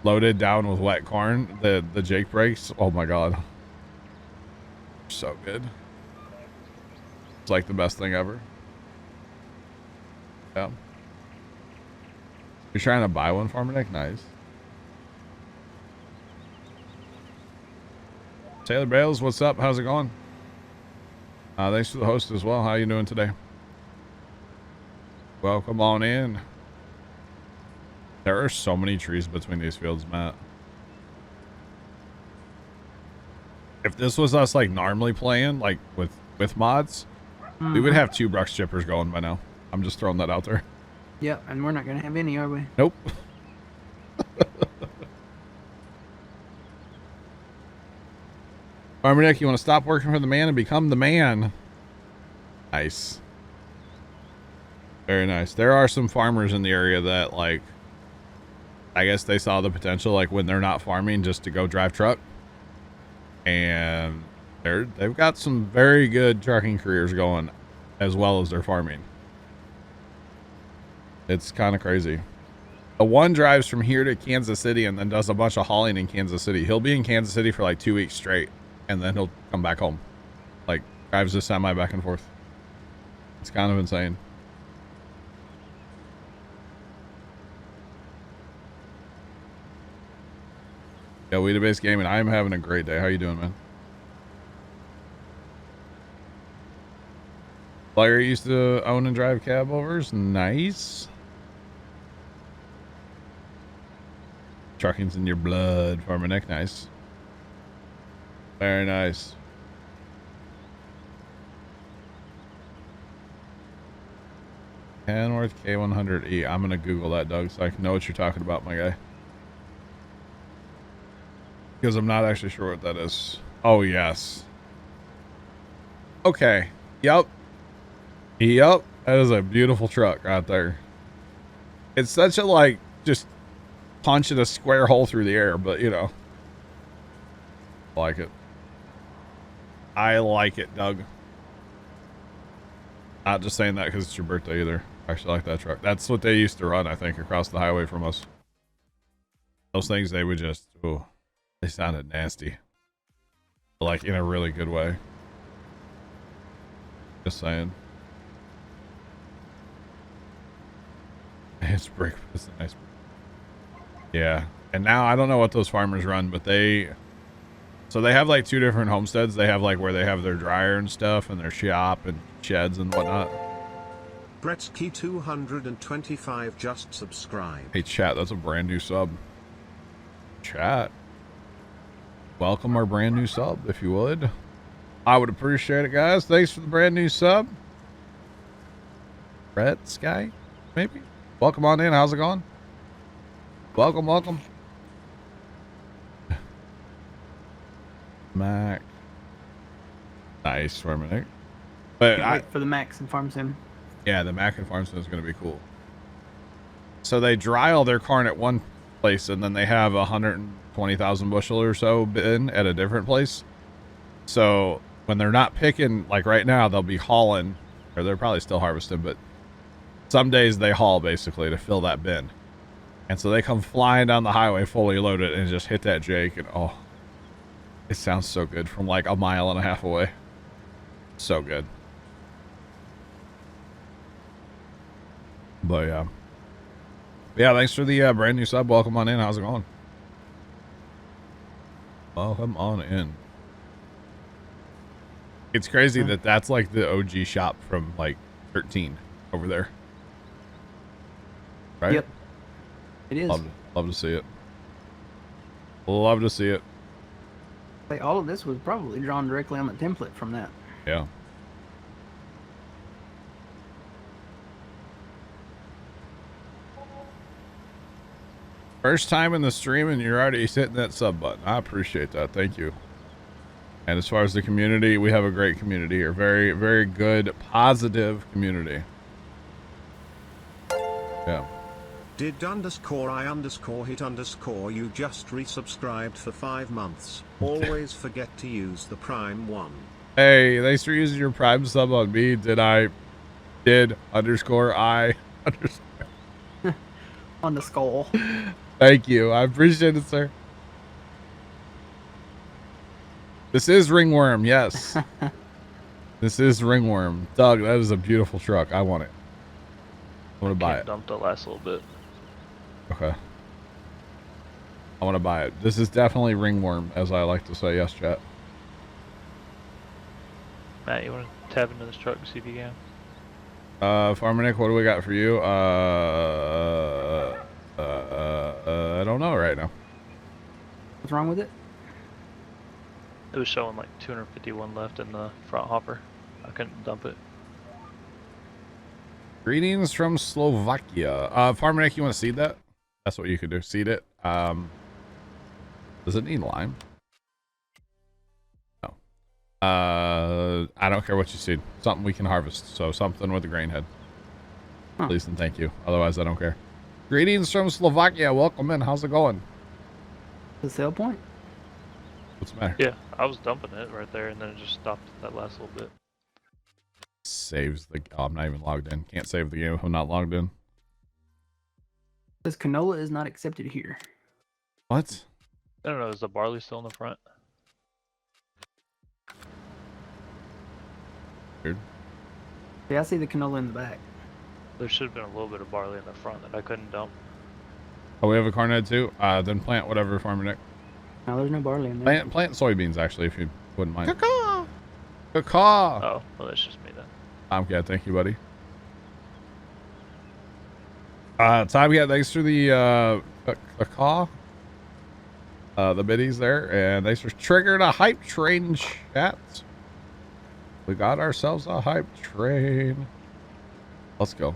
loaded down with wet corn, the Jake brakes, oh my god, so good. It's like the best thing ever. Yeah. You're trying to buy one, Farmer Nick? Nice. Taylor Bales, what's up? How's it going? Thanks for the host as well. How you doing today? Welcome on in. There are so many trees between these fields, Matt. If this was us like normally playing, like with mods, we would have 2 brush chippers going by now. I'm just throwing that out there. Yep, and we're not going to have any, are we? Nope. Farmer Nick, you want to stop working for the man and become the man? Nice. Very nice. There are some farmers in the area that, like, I guess they saw the potential, like, when they're not farming, just to go drive truck. And they've got some very good trucking careers going, as well as their farming. It's kind of crazy. The one drives from here to Kansas City and then does a bunch of hauling in Kansas City. He'll be in Kansas City for like 2 weeks straight, and then he'll come back home. like drives the semi back and forth. It's kind of insane. Yeah, Weedabase Gaming. I am having a great day. How you doing, man? Player used to own and drive cab overs. Nice. Trucking's in your blood, Farmer Nick. Nice. Very nice. Kenworth K100E. I'm gonna Google that, Doug, so I can know what you're talking about, my guy. Because I'm not actually sure what that is. Oh, yes. Okay. Yep. Yep. That is a beautiful truck right there. It's such a, like, just punching a square hole through the air, but, you know. I like it. I like it, Doug. Not just saying that because it's your birthday either. I actually like that truck. That's what they used to run, I think, across the highway from us. Those things, they would just, ooh, they sounded nasty. Like, in a really good way. Just saying. It's brick, but it's a nice brick. Yeah. And now, I don't know what those farmers run, but so they have like two different homesteads. They have like where they have their dryer and stuff and their shop and sheds and whatnot. Bretsky 225 just subscribed. Hey chat, that's a brand new sub. Chat. Welcome our brand new sub, if you would. I would appreciate it, guys. Thanks for the brand new sub. Brett Sky, maybe? Welcome on in. How's it going? Welcome, welcome. Mac. Nice for a minute. But Can't wait for the Max and Farm Sim. Yeah, the Mac and Farm Sim is going to be cool. So they dry all their corn at one place, and then they have 120,000 bushel or so bin at a different place. So when they're not picking, like right now, they'll be hauling, or they're probably still harvesting, but some days they haul basically to fill that bin. And so they come flying down the highway fully loaded and just hit that Jake, and oh, it sounds so good from like a mile and a half away. So good. But yeah. Yeah, thanks for the brand new sub. Welcome on in. How's it going? Welcome on in. It's crazy that that's like the OG shop from like 13 over there. Right? Yep. It is. Love to see it. Love to see it. Like, all of this was probably drawn directly on the template from that. Yeah. First time in the stream and you're already hitting that sub button. I appreciate that. Thank you. And as far as the community, we have a great community here. Very, very good, positive community. Yeah. Did _I_hit_ you just resubscribed for 5 months. Always forget to use the Prime one. Hey, thanks for using your Prime sub on me. Did _I_? On the skull. Thank you. I appreciate it, sir. This is Ringworm, yes. This is Ringworm. Doug, that is a beautiful truck. I want it. I want to buy it. Dump the last little bit. Okay. I want to buy it. This is definitely Ringworm, as I like to say. Yes, chat. Matt, you want to tap into this truck and see if you can? Farmer Nick, what do we got for you? I don't know right now. What's wrong with it? It was showing like 251 left in the front hopper. I couldn't dump it. Greetings from Slovakia. Farmer Nick, you want to seed that? That's what you could do. Seed it. Does it need lime? No. I don't care what you seed. Something we can harvest. So something with a grain head. Huh. Please and thank you. Otherwise, I don't care. Greetings from Slovakia. Welcome in. How's it going? The sale point? What's the matter? Yeah, I was dumping it right there, and then it just stopped at that last little bit. Saves the... Oh, I'm not even logged in. Can't save the game if I'm not logged in. Says canola is not accepted here. What? I don't know. Is the barley still in the front? weird. Yeah, I see the canola in the back. There should have been a little bit of barley in the front that I couldn't dump. Oh, we have a cornet too? Then plant whatever, Farmer Nick. No, there's no barley in there. Plant soybeans, actually, if you wouldn't mind. Caw-caw! Caw-caw! Oh, well, that's just me then. Tomcat, thank you, buddy. Tomcat, thanks for the caw. The biddies there, and thanks for triggering a hype train chat. We got ourselves a hype train. Let's go.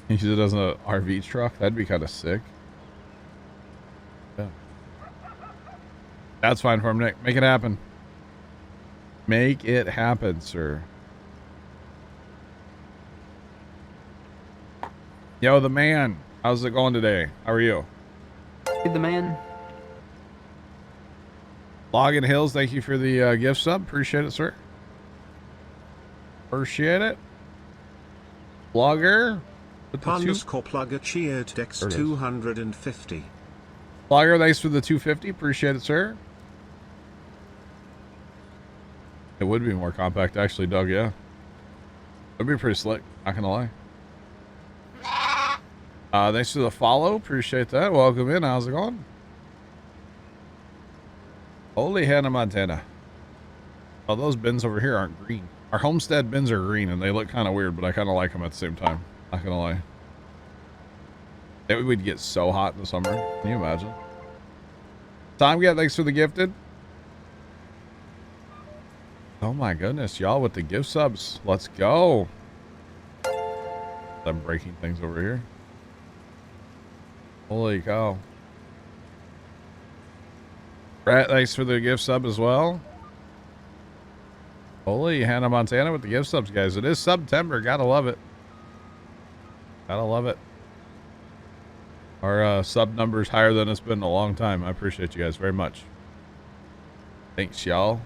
Use it as an RV truck. That'd be kind of sick. Yeah. That's fine for him, Nick. Make it happen. Make it happen, sir. Yo, the man. How's it going today? How are you? Did the man? Logan Hills, thank you for the gift sub. Appreciate it, sir. Appreciate it. Blogger. Underscore plugger cheered Dex 250. Blogger, thanks for the 250. Appreciate it, sir. It would be more compact, actually, Doug, yeah. It'd be pretty slick, not gonna lie. Thanks for the follow. Appreciate that. Welcome in. How's it going? Holy Hannah, Montana. Oh, those bins over here aren't green. Our homestead bins are green, and they look kind of weird, but I kind of like them at the same time. Not gonna lie. It would get so hot in the summer. Can you imagine? Tomcat, thanks for the gifted. Oh my goodness, y'all with the gift subs. Let's go. I'm breaking things over here. Holy cow. Brett, thanks for the gift sub as well. Holy Hannah Montana with the gift subs, guys. It is September. Gotta love it. Gotta love it. Our sub number's higher than it's been in a long time. I appreciate you guys very much. Thanks, y'all.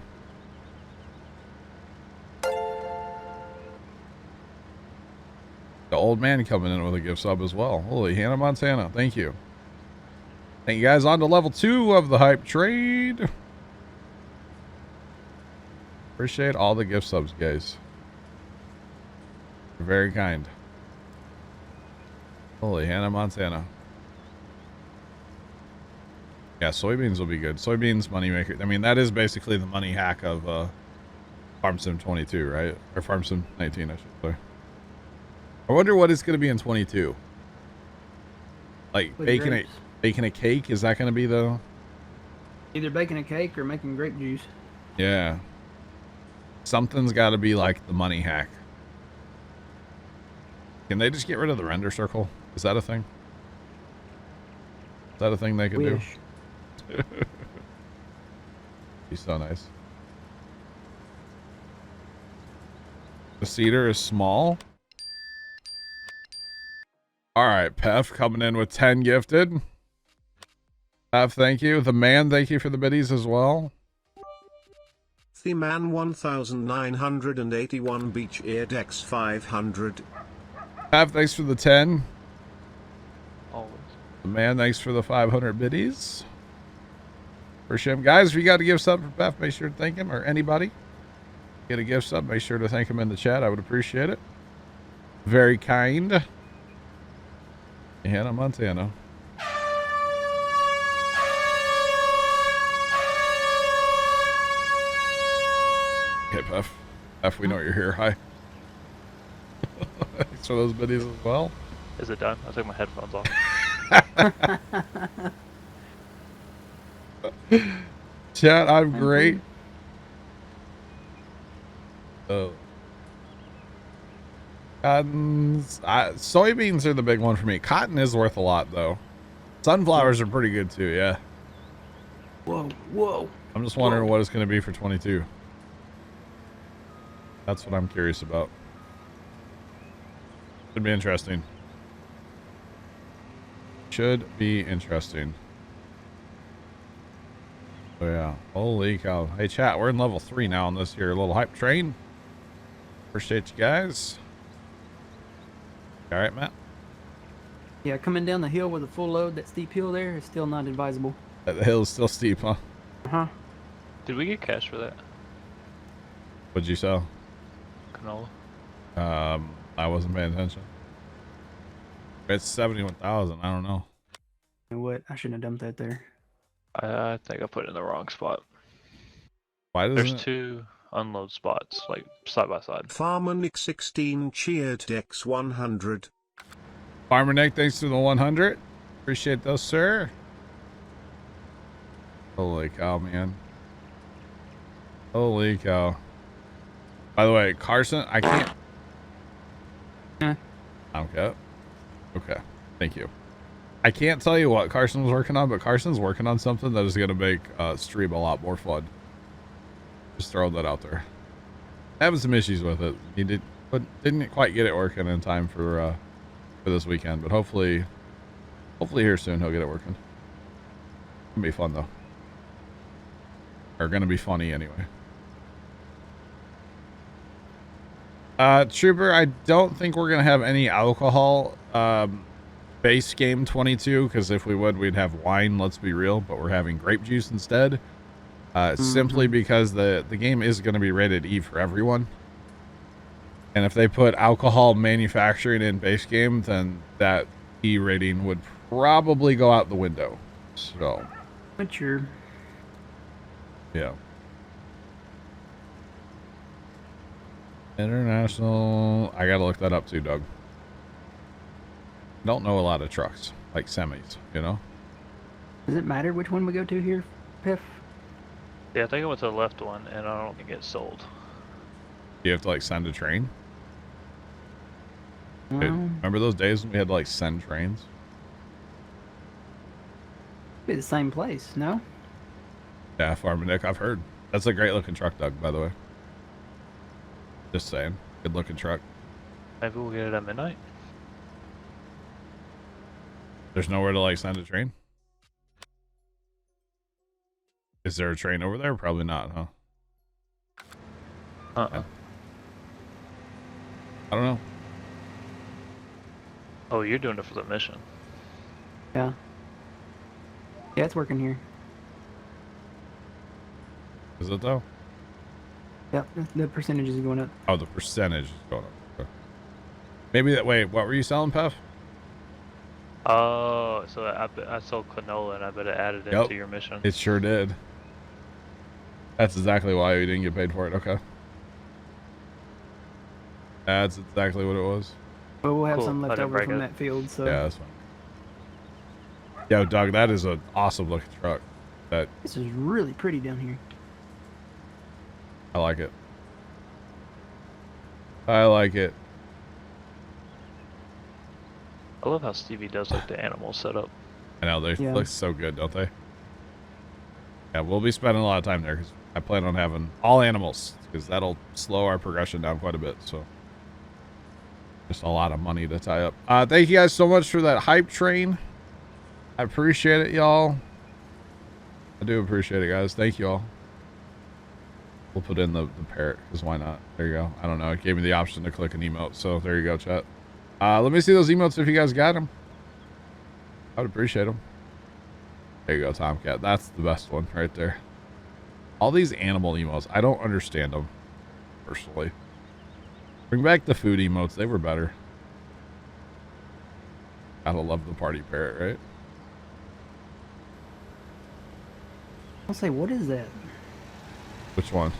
The old man coming in with a gift sub as well. Holy Hannah Montana. Thank you. Thank you guys. On to level 2 of the hype trade. Appreciate all the gift subs, guys. You're very kind. Holy Hannah Montana. Yeah, soybeans will be good. Soybeans, moneymaker. I mean, that is basically the money hack of Farm Sim 22, right? Or Farm Sim 19, I should say. I wonder what it's going to be in 22. Like baking a cake. Is that going to be the... Either baking a cake or making grape juice. Yeah. Something's got to be like the money hack. Can they just get rid of the render circle? Is that a thing? Is that a thing they could do? He's so nice. The cedar is small. All right, Pef coming in with 10 gifted. Pef, thank you. The man, thank you for the biddies as well. The man 1981 beach ear Dex 500. Pef, thanks for the 10. Always. The man, thanks for the 500 biddies. Appreciate him. Guys, if you got a gift sub for Pef, make sure to thank him, or anybody. Get a gift sub, make sure to thank him in the chat. I would appreciate it. Very kind. Hannah Montana. Okay, Pef. Pef, we know you're here. Hi. Thanks for those biddies as well. Is it done? I took my headphones off. Chat, I'm great. Oh. Soybeans are the big one for me. Cotton is worth a lot, though. Sunflowers are pretty good, too, yeah. Whoa, whoa. I'm just wondering what it's going to be for 22. That's what I'm curious about. Should be interesting. Should be interesting. Oh, yeah. Holy cow. Hey, chat, we're in level 3 now on this here little hype train. Appreciate you guys. All right, Matt? Yeah, coming down the hill with a full load, that steep hill there is still not advisable. The hill's still steep, huh? Uh-huh. Did we get cash for that? What'd you sell? Canola. I wasn't paying attention. It's 71,000. I don't know. You know what? I shouldn't have dumped that there. I think I put it in the wrong spot. Why doesn't There's it? 2 unload spots, like side by side. Farmer Nick 16 cheered Dex 100. Farmer Nick, thanks for the 100. Appreciate those, sir. Holy cow, man. Holy cow. By the way, Carson, I can't. Okay. Okay. Thank you. I can't tell you what Carson was working on, but Carson's working on something that is going to make stream a lot more fun. Just throwing that out there. Having some issues with it. He didn't quite get it working in time for this weekend, but hopefully here soon he'll get it working. It'll be fun though. Or gonna be funny anyway. Trooper, I don't think we're gonna have any alcohol base game 22, because if we would, we'd have wine, let's be real, but we're having grape juice instead. Simply because the game is going to be rated E for everyone. And if they put alcohol manufacturing in base game, then that E rating would probably go out the window. So, Mature. yeah. International. I got to look that up too, Doug. Don't know a lot of trucks, like semis, you know? Does it matter which one we go to here, Piff? Yeah, I think I went to the left one, and I don't think it's sold. You have to like send a train. Dude, Well, remember those days when we had to like send trains? be the same place, no? Yeah, Farmer Nick, I've heard. That's a great looking truck, Doug, by the way. Just saying. Good looking truck. Maybe we'll get it at midnight. There's nowhere to like send a train? Is there a train over there? Probably not, huh? Uh-uh. I don't know. Oh, you're doing it for the mission. Yeah. Yeah, it's working here. Is it though? Yep, the percentage is going up. Oh, the percentage is going up. Okay. Maybe that way. What were you selling, Puff? Oh, so I sold canola, and I bet it added into your mission. It sure did. That's exactly why we didn't get paid for it. Okay. That's exactly what it was. But we'll have Cool. some I left didn't over break from it. that field, so Yeah, that's fine. Yo, Doug, that is an awesome looking truck. That this is really pretty down here. I like it. I like it. I love how Stevie does like the animal setup. I know they Yeah. look so good, don't they? Yeah, we'll be spending a lot of time there because I plan on having all animals because that'll slow our progression down quite a bit. So just a lot of money to tie up. Thank you guys so much for that hype train. I appreciate it, y'all. I do appreciate it, guys. Thank you all. We'll put in the parrot because why not? There you go. I don't know. It gave me the option to click an emote. So there you go, chat. Let me see those emotes if you guys got them. I would appreciate them. There you go, Tomcat. That's the best one right there. All these animal emotes, I don't understand them, personally. Bring back the food emotes. They were better. Gotta love the party parrot, right? I'll say, what is that? Which one?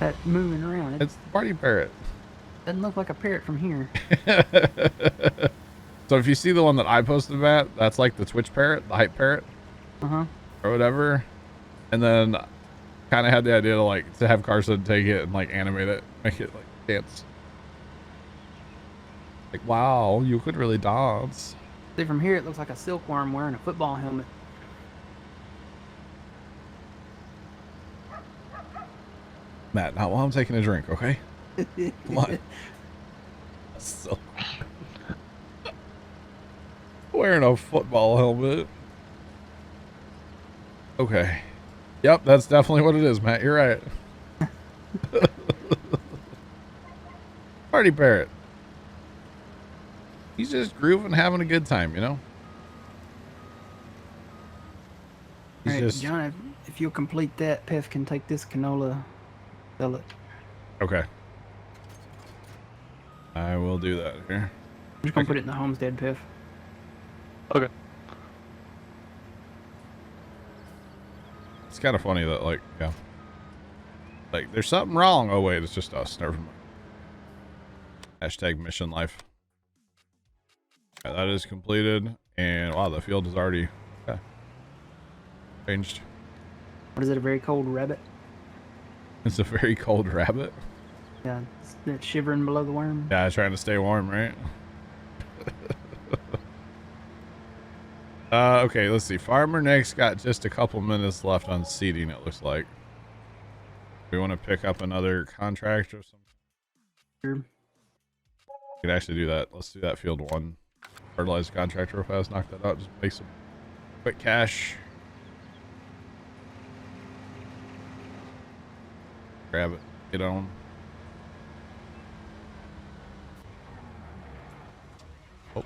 That moving around. It It's the party parrot. doesn't look like a parrot from here. So if you see the one that I posted, Matt, that's like the Twitch parrot, the hype parrot, Uh-huh. or whatever. And then kind of had the idea to have Carson take it and like animate it, make it like dance. Like, wow, you could really dance. See, from here it looks like a silkworm wearing a football helmet. Matt, not while I'm taking a drink, okay? Come on. So wearing a football helmet. Okay. Yep, that's definitely what it is, Matt. You're right. Party parrot. He's just grooving, having a good time, you know? He's Alright, just John, if you'll complete that, Piff can take this canola, sell it. Okay. I will do that here. I'm just gonna put it in the homestead, Piff. Okay. It's kind of funny that, like, yeah. Like, there's something wrong. Oh, wait, it's just us. Never mind. Hashtag mission life. Okay, that is completed. And, wow, the field is already changed. What is it, a very cold rabbit? It's a very cold rabbit. Yeah, it's shivering below the worm. Yeah, trying to stay warm, right? Okay, let's see. Farmer Nick's got just a couple minutes left on seeding, it looks like. We want to pick up another contract or something? Sure. We could actually do that. Let's do that field 1. Fertilizer contract real fast. Knock that out. Just make some quick cash. Grab it. Get on. Oh.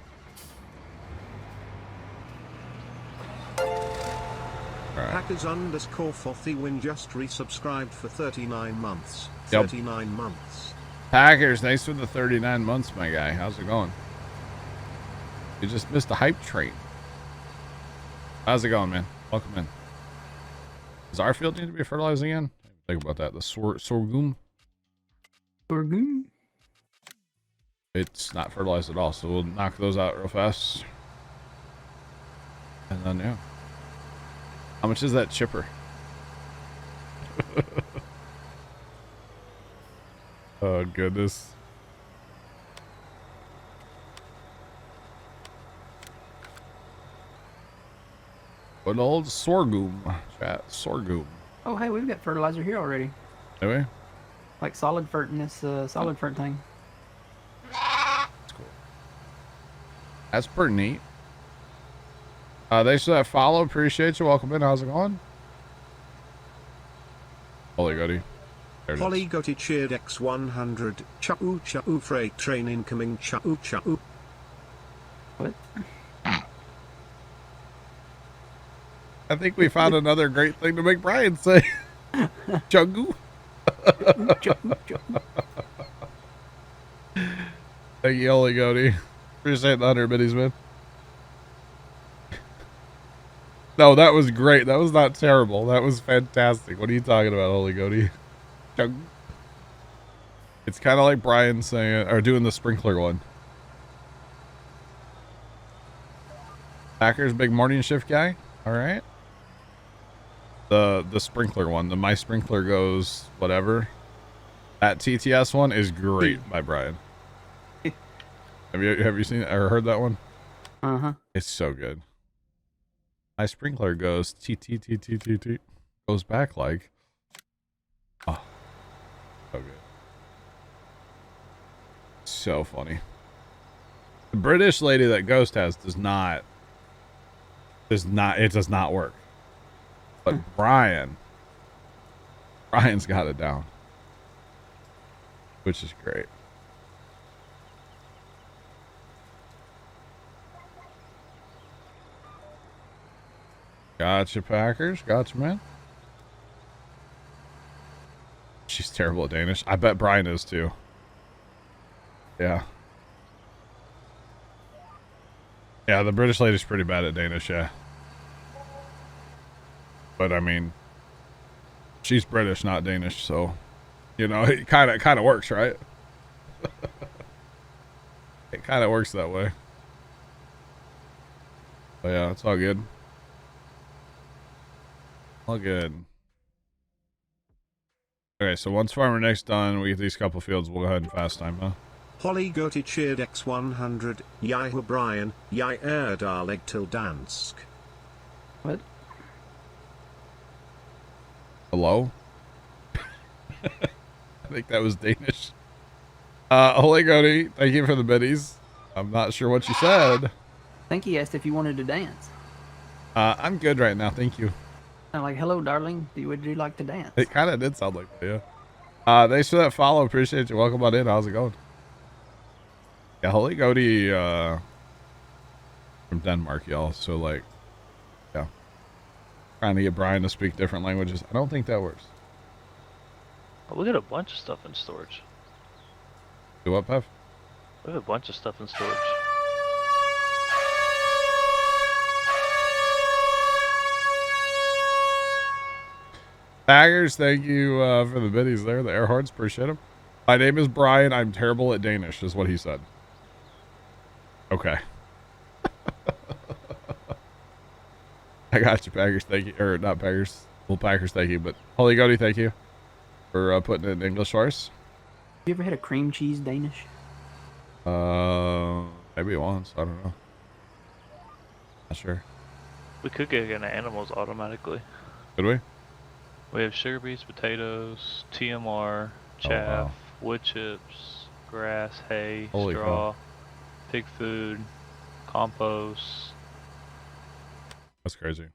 Hackers _ Fothy win just resubscribed for 39 months. Yep. 39 months. Packers, thanks for the 39 months, my guy. How's it going? You just missed the hype train. How's it going, man? Welcome in. Does our field need to be fertilized again? Think about that. The sorghum. Sorghum? It's not fertilized at all, so we'll knock those out real fast. And then, yeah. How much is that chipper? Oh, goodness. Good old sorghum. Chat, sorghum. Oh, hey, we've got fertilizer here already. Do we? Like solid fert in this solid fert thing. That's cool. That's pretty neat. Thanks for that follow. Appreciate you. Welcome in. How's it going? Holy goody. There it is. Holly Gotti cheered X100. Chau chau freight train incoming. Chau chau. What? I think we found another great thing to make Brian say. Chugoo. Thank you, Holy Goody. Appreciate the 100 biddies, man. No, that was great. That was not terrible. That was fantastic. What are you talking about, Holy Goody? Chug. It's kind of like Brian saying, or doing the sprinkler one. Packers, big morning shift guy. All right. The sprinkler one, the my sprinkler goes whatever. That TTS one is great by Brian. Have you seen or heard that one? Uh-huh. It's so good. My sprinkler goes t goes back like, oh, so good. So funny. The British lady that Ghost has does not work. But Brian's got it down, which is great. Gotcha, Packers. Gotcha, man. She's terrible at Danish. I bet Brian is too. Yeah. Yeah, the British lady's pretty bad at Danish, yeah. But I mean, she's British, not Danish, so you know, it kind of works, right? It kind of works that way. But yeah, it's all good. All good. Okay, so once Farmer Nick's done, we get these couple fields. We'll go ahead and fast time, huh? Holly Gotti cheered X100. Yahoo Brian. Jeg Daleg til dansk. What? Hello? I think that was Danish. Holy Goody, thank you for the biddies. I'm not sure what you said. I think he asked if you wanted to dance. I'm good right now, thank you. I'm like, hello, darling. Would you like to dance? It kind of did sound like that, yeah. Thanks for that follow. Appreciate you. Welcome on in. How's it going? Yeah, Holy Goody from Denmark, y'all. So, like, yeah. Trying to get Brian to speak different languages. I don't think that works. Oh, we got a bunch of stuff in storage. Do what, Pev? We have a bunch of stuff in storage. Baggers, thank you for the biddies there. The Airhorns, appreciate them. My name is Brian. I'm terrible at Danish, is what he said. Okay. I got you, Packers. Thank you. Or not Packers. Well, Packers, thank you. But Holy Goaty, thank you for putting it in English for us. Have you ever had a cream cheese Danish? Maybe once. I don't know. Not sure. We could get in animals automatically. Could we? We have sugar beets, potatoes, TMR, chaff, wood chips, grass, hay, Holy straw, pig food, compost. That's crazy.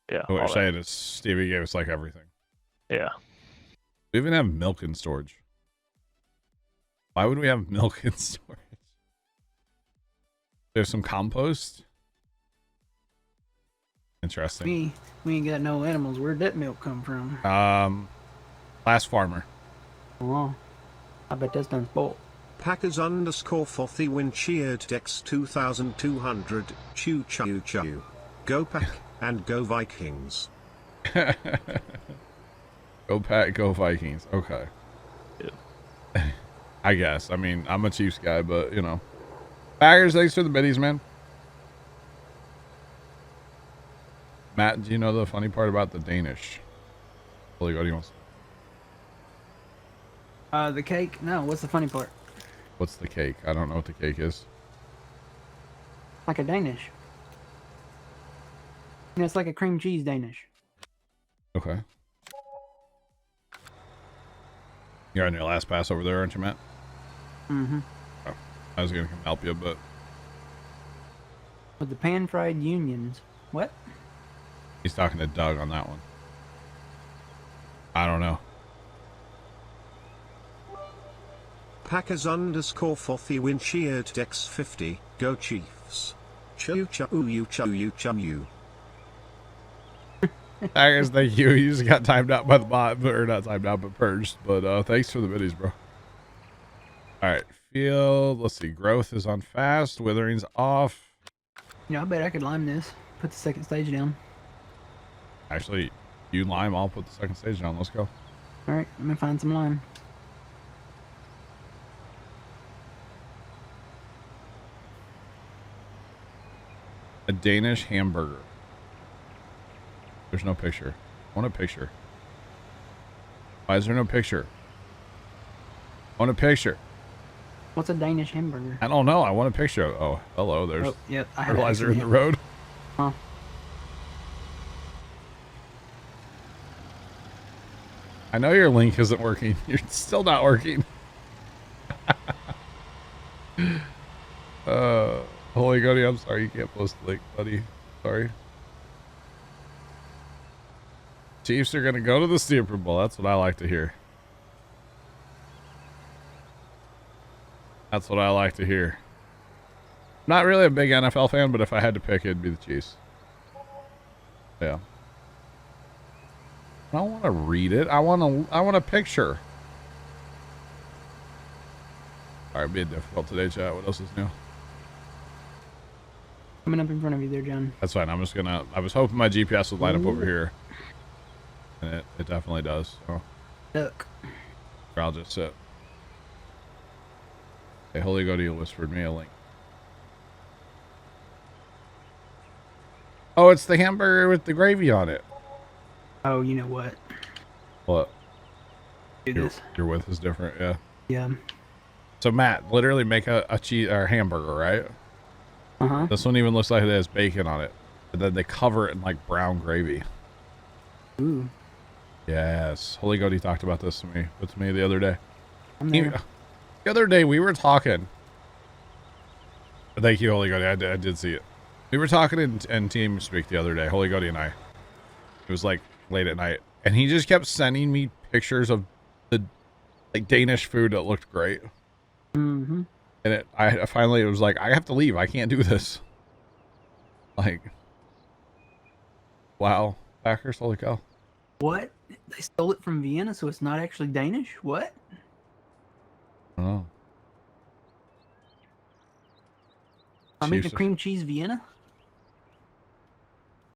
Yeah. What you're all saying that. is Stevie gave us like everything. Yeah. We even have milk in storage. Why would we have milk in storage? There's some compost. Interesting. We ain't got no animals. Where'd that milk come from? Last farmer. Oh, I bet that's done spoiled. Packers_40 win cheered Dex 2200. Chew chew chew. Go Pack and go Vikings. Go Pack, go Vikings. Okay. Yeah. I guess. I mean, I'm a Chiefs guy, but you know. Baggers, thanks for the biddies, man. Matt, do you know the funny part about the Danish? Holy God, he wants. The cake? No, what's the funny part? What's the cake? I don't know what the cake is. Like a Danish. You know, it's like a cream cheese Danish. Okay. You're on your last pass over there, aren't you, Matt? Mm-hmm. Oh, I was going to come help you, but... With the pan-fried unions. What? He's talking to Doug on that one. I don't know. Packers_40 win cheered Dex 50. Go Chiefs. Chew chew you chew you chew you. Baggers, thank you. You just got timed out by the bot, or not timed out, but purged. But thanks for the biddies, bro. All right, field. Let's see. Growth is on fast. Withering's off. You know, I bet I could lime this. Put the second stage down. Actually, you lime. I'll put the second stage down. Let's go. All right, let me find some lime. A Danish hamburger. There's no picture. I want a picture. Why is there no picture? I want a picture. What's a Danish hamburger? I don't know. I want a picture. Oh, hello. There's yep. I fertilizer in the road. Huh? I know your link isn't working. You're still not working. Holy Goody, I'm sorry you can't post the link, buddy. Sorry. Chiefs are going to go to the Super Bowl. That's what I like to hear. That's what I like to hear. Not really a big NFL fan, but if I had to pick, it'd be the Chiefs. Yeah. I don't want to read it. I want a picture. All right, being difficult today, chat. What else is new? Coming up in front of you there, John. That's fine. I'm just gonna. I was hoping my GPS would line up over here, and it definitely does. So Duck. here, I'll just sit. Hey, Holy Goody whispered me a link. Oh, it's the hamburger with the gravy on it. Oh, you know what? What? Do this. Your width is different, yeah. Yeah. So Matt, literally make a cheese or hamburger, right? Uh-huh. This one even looks like it has bacon on it, and then they cover it in like brown gravy. Ooh. Yes, Holy Goaty talked about this with me the other day. I'm there. The other day we were talking. Thank you, Holy Goaty. I did see it. We were talking in TeamSpeak the other day, Holy Goaty and I. It was like late at night, and he just kept sending me pictures of the like Danish food that looked great. Mm-hmm. And I finally was like, I have to leave. I can't do this. Like, wow, Packers, holy cow. What? They stole it from Vienna, so it's not actually Danish? What? Oh. I make a Cheers. cream cheese Vienna?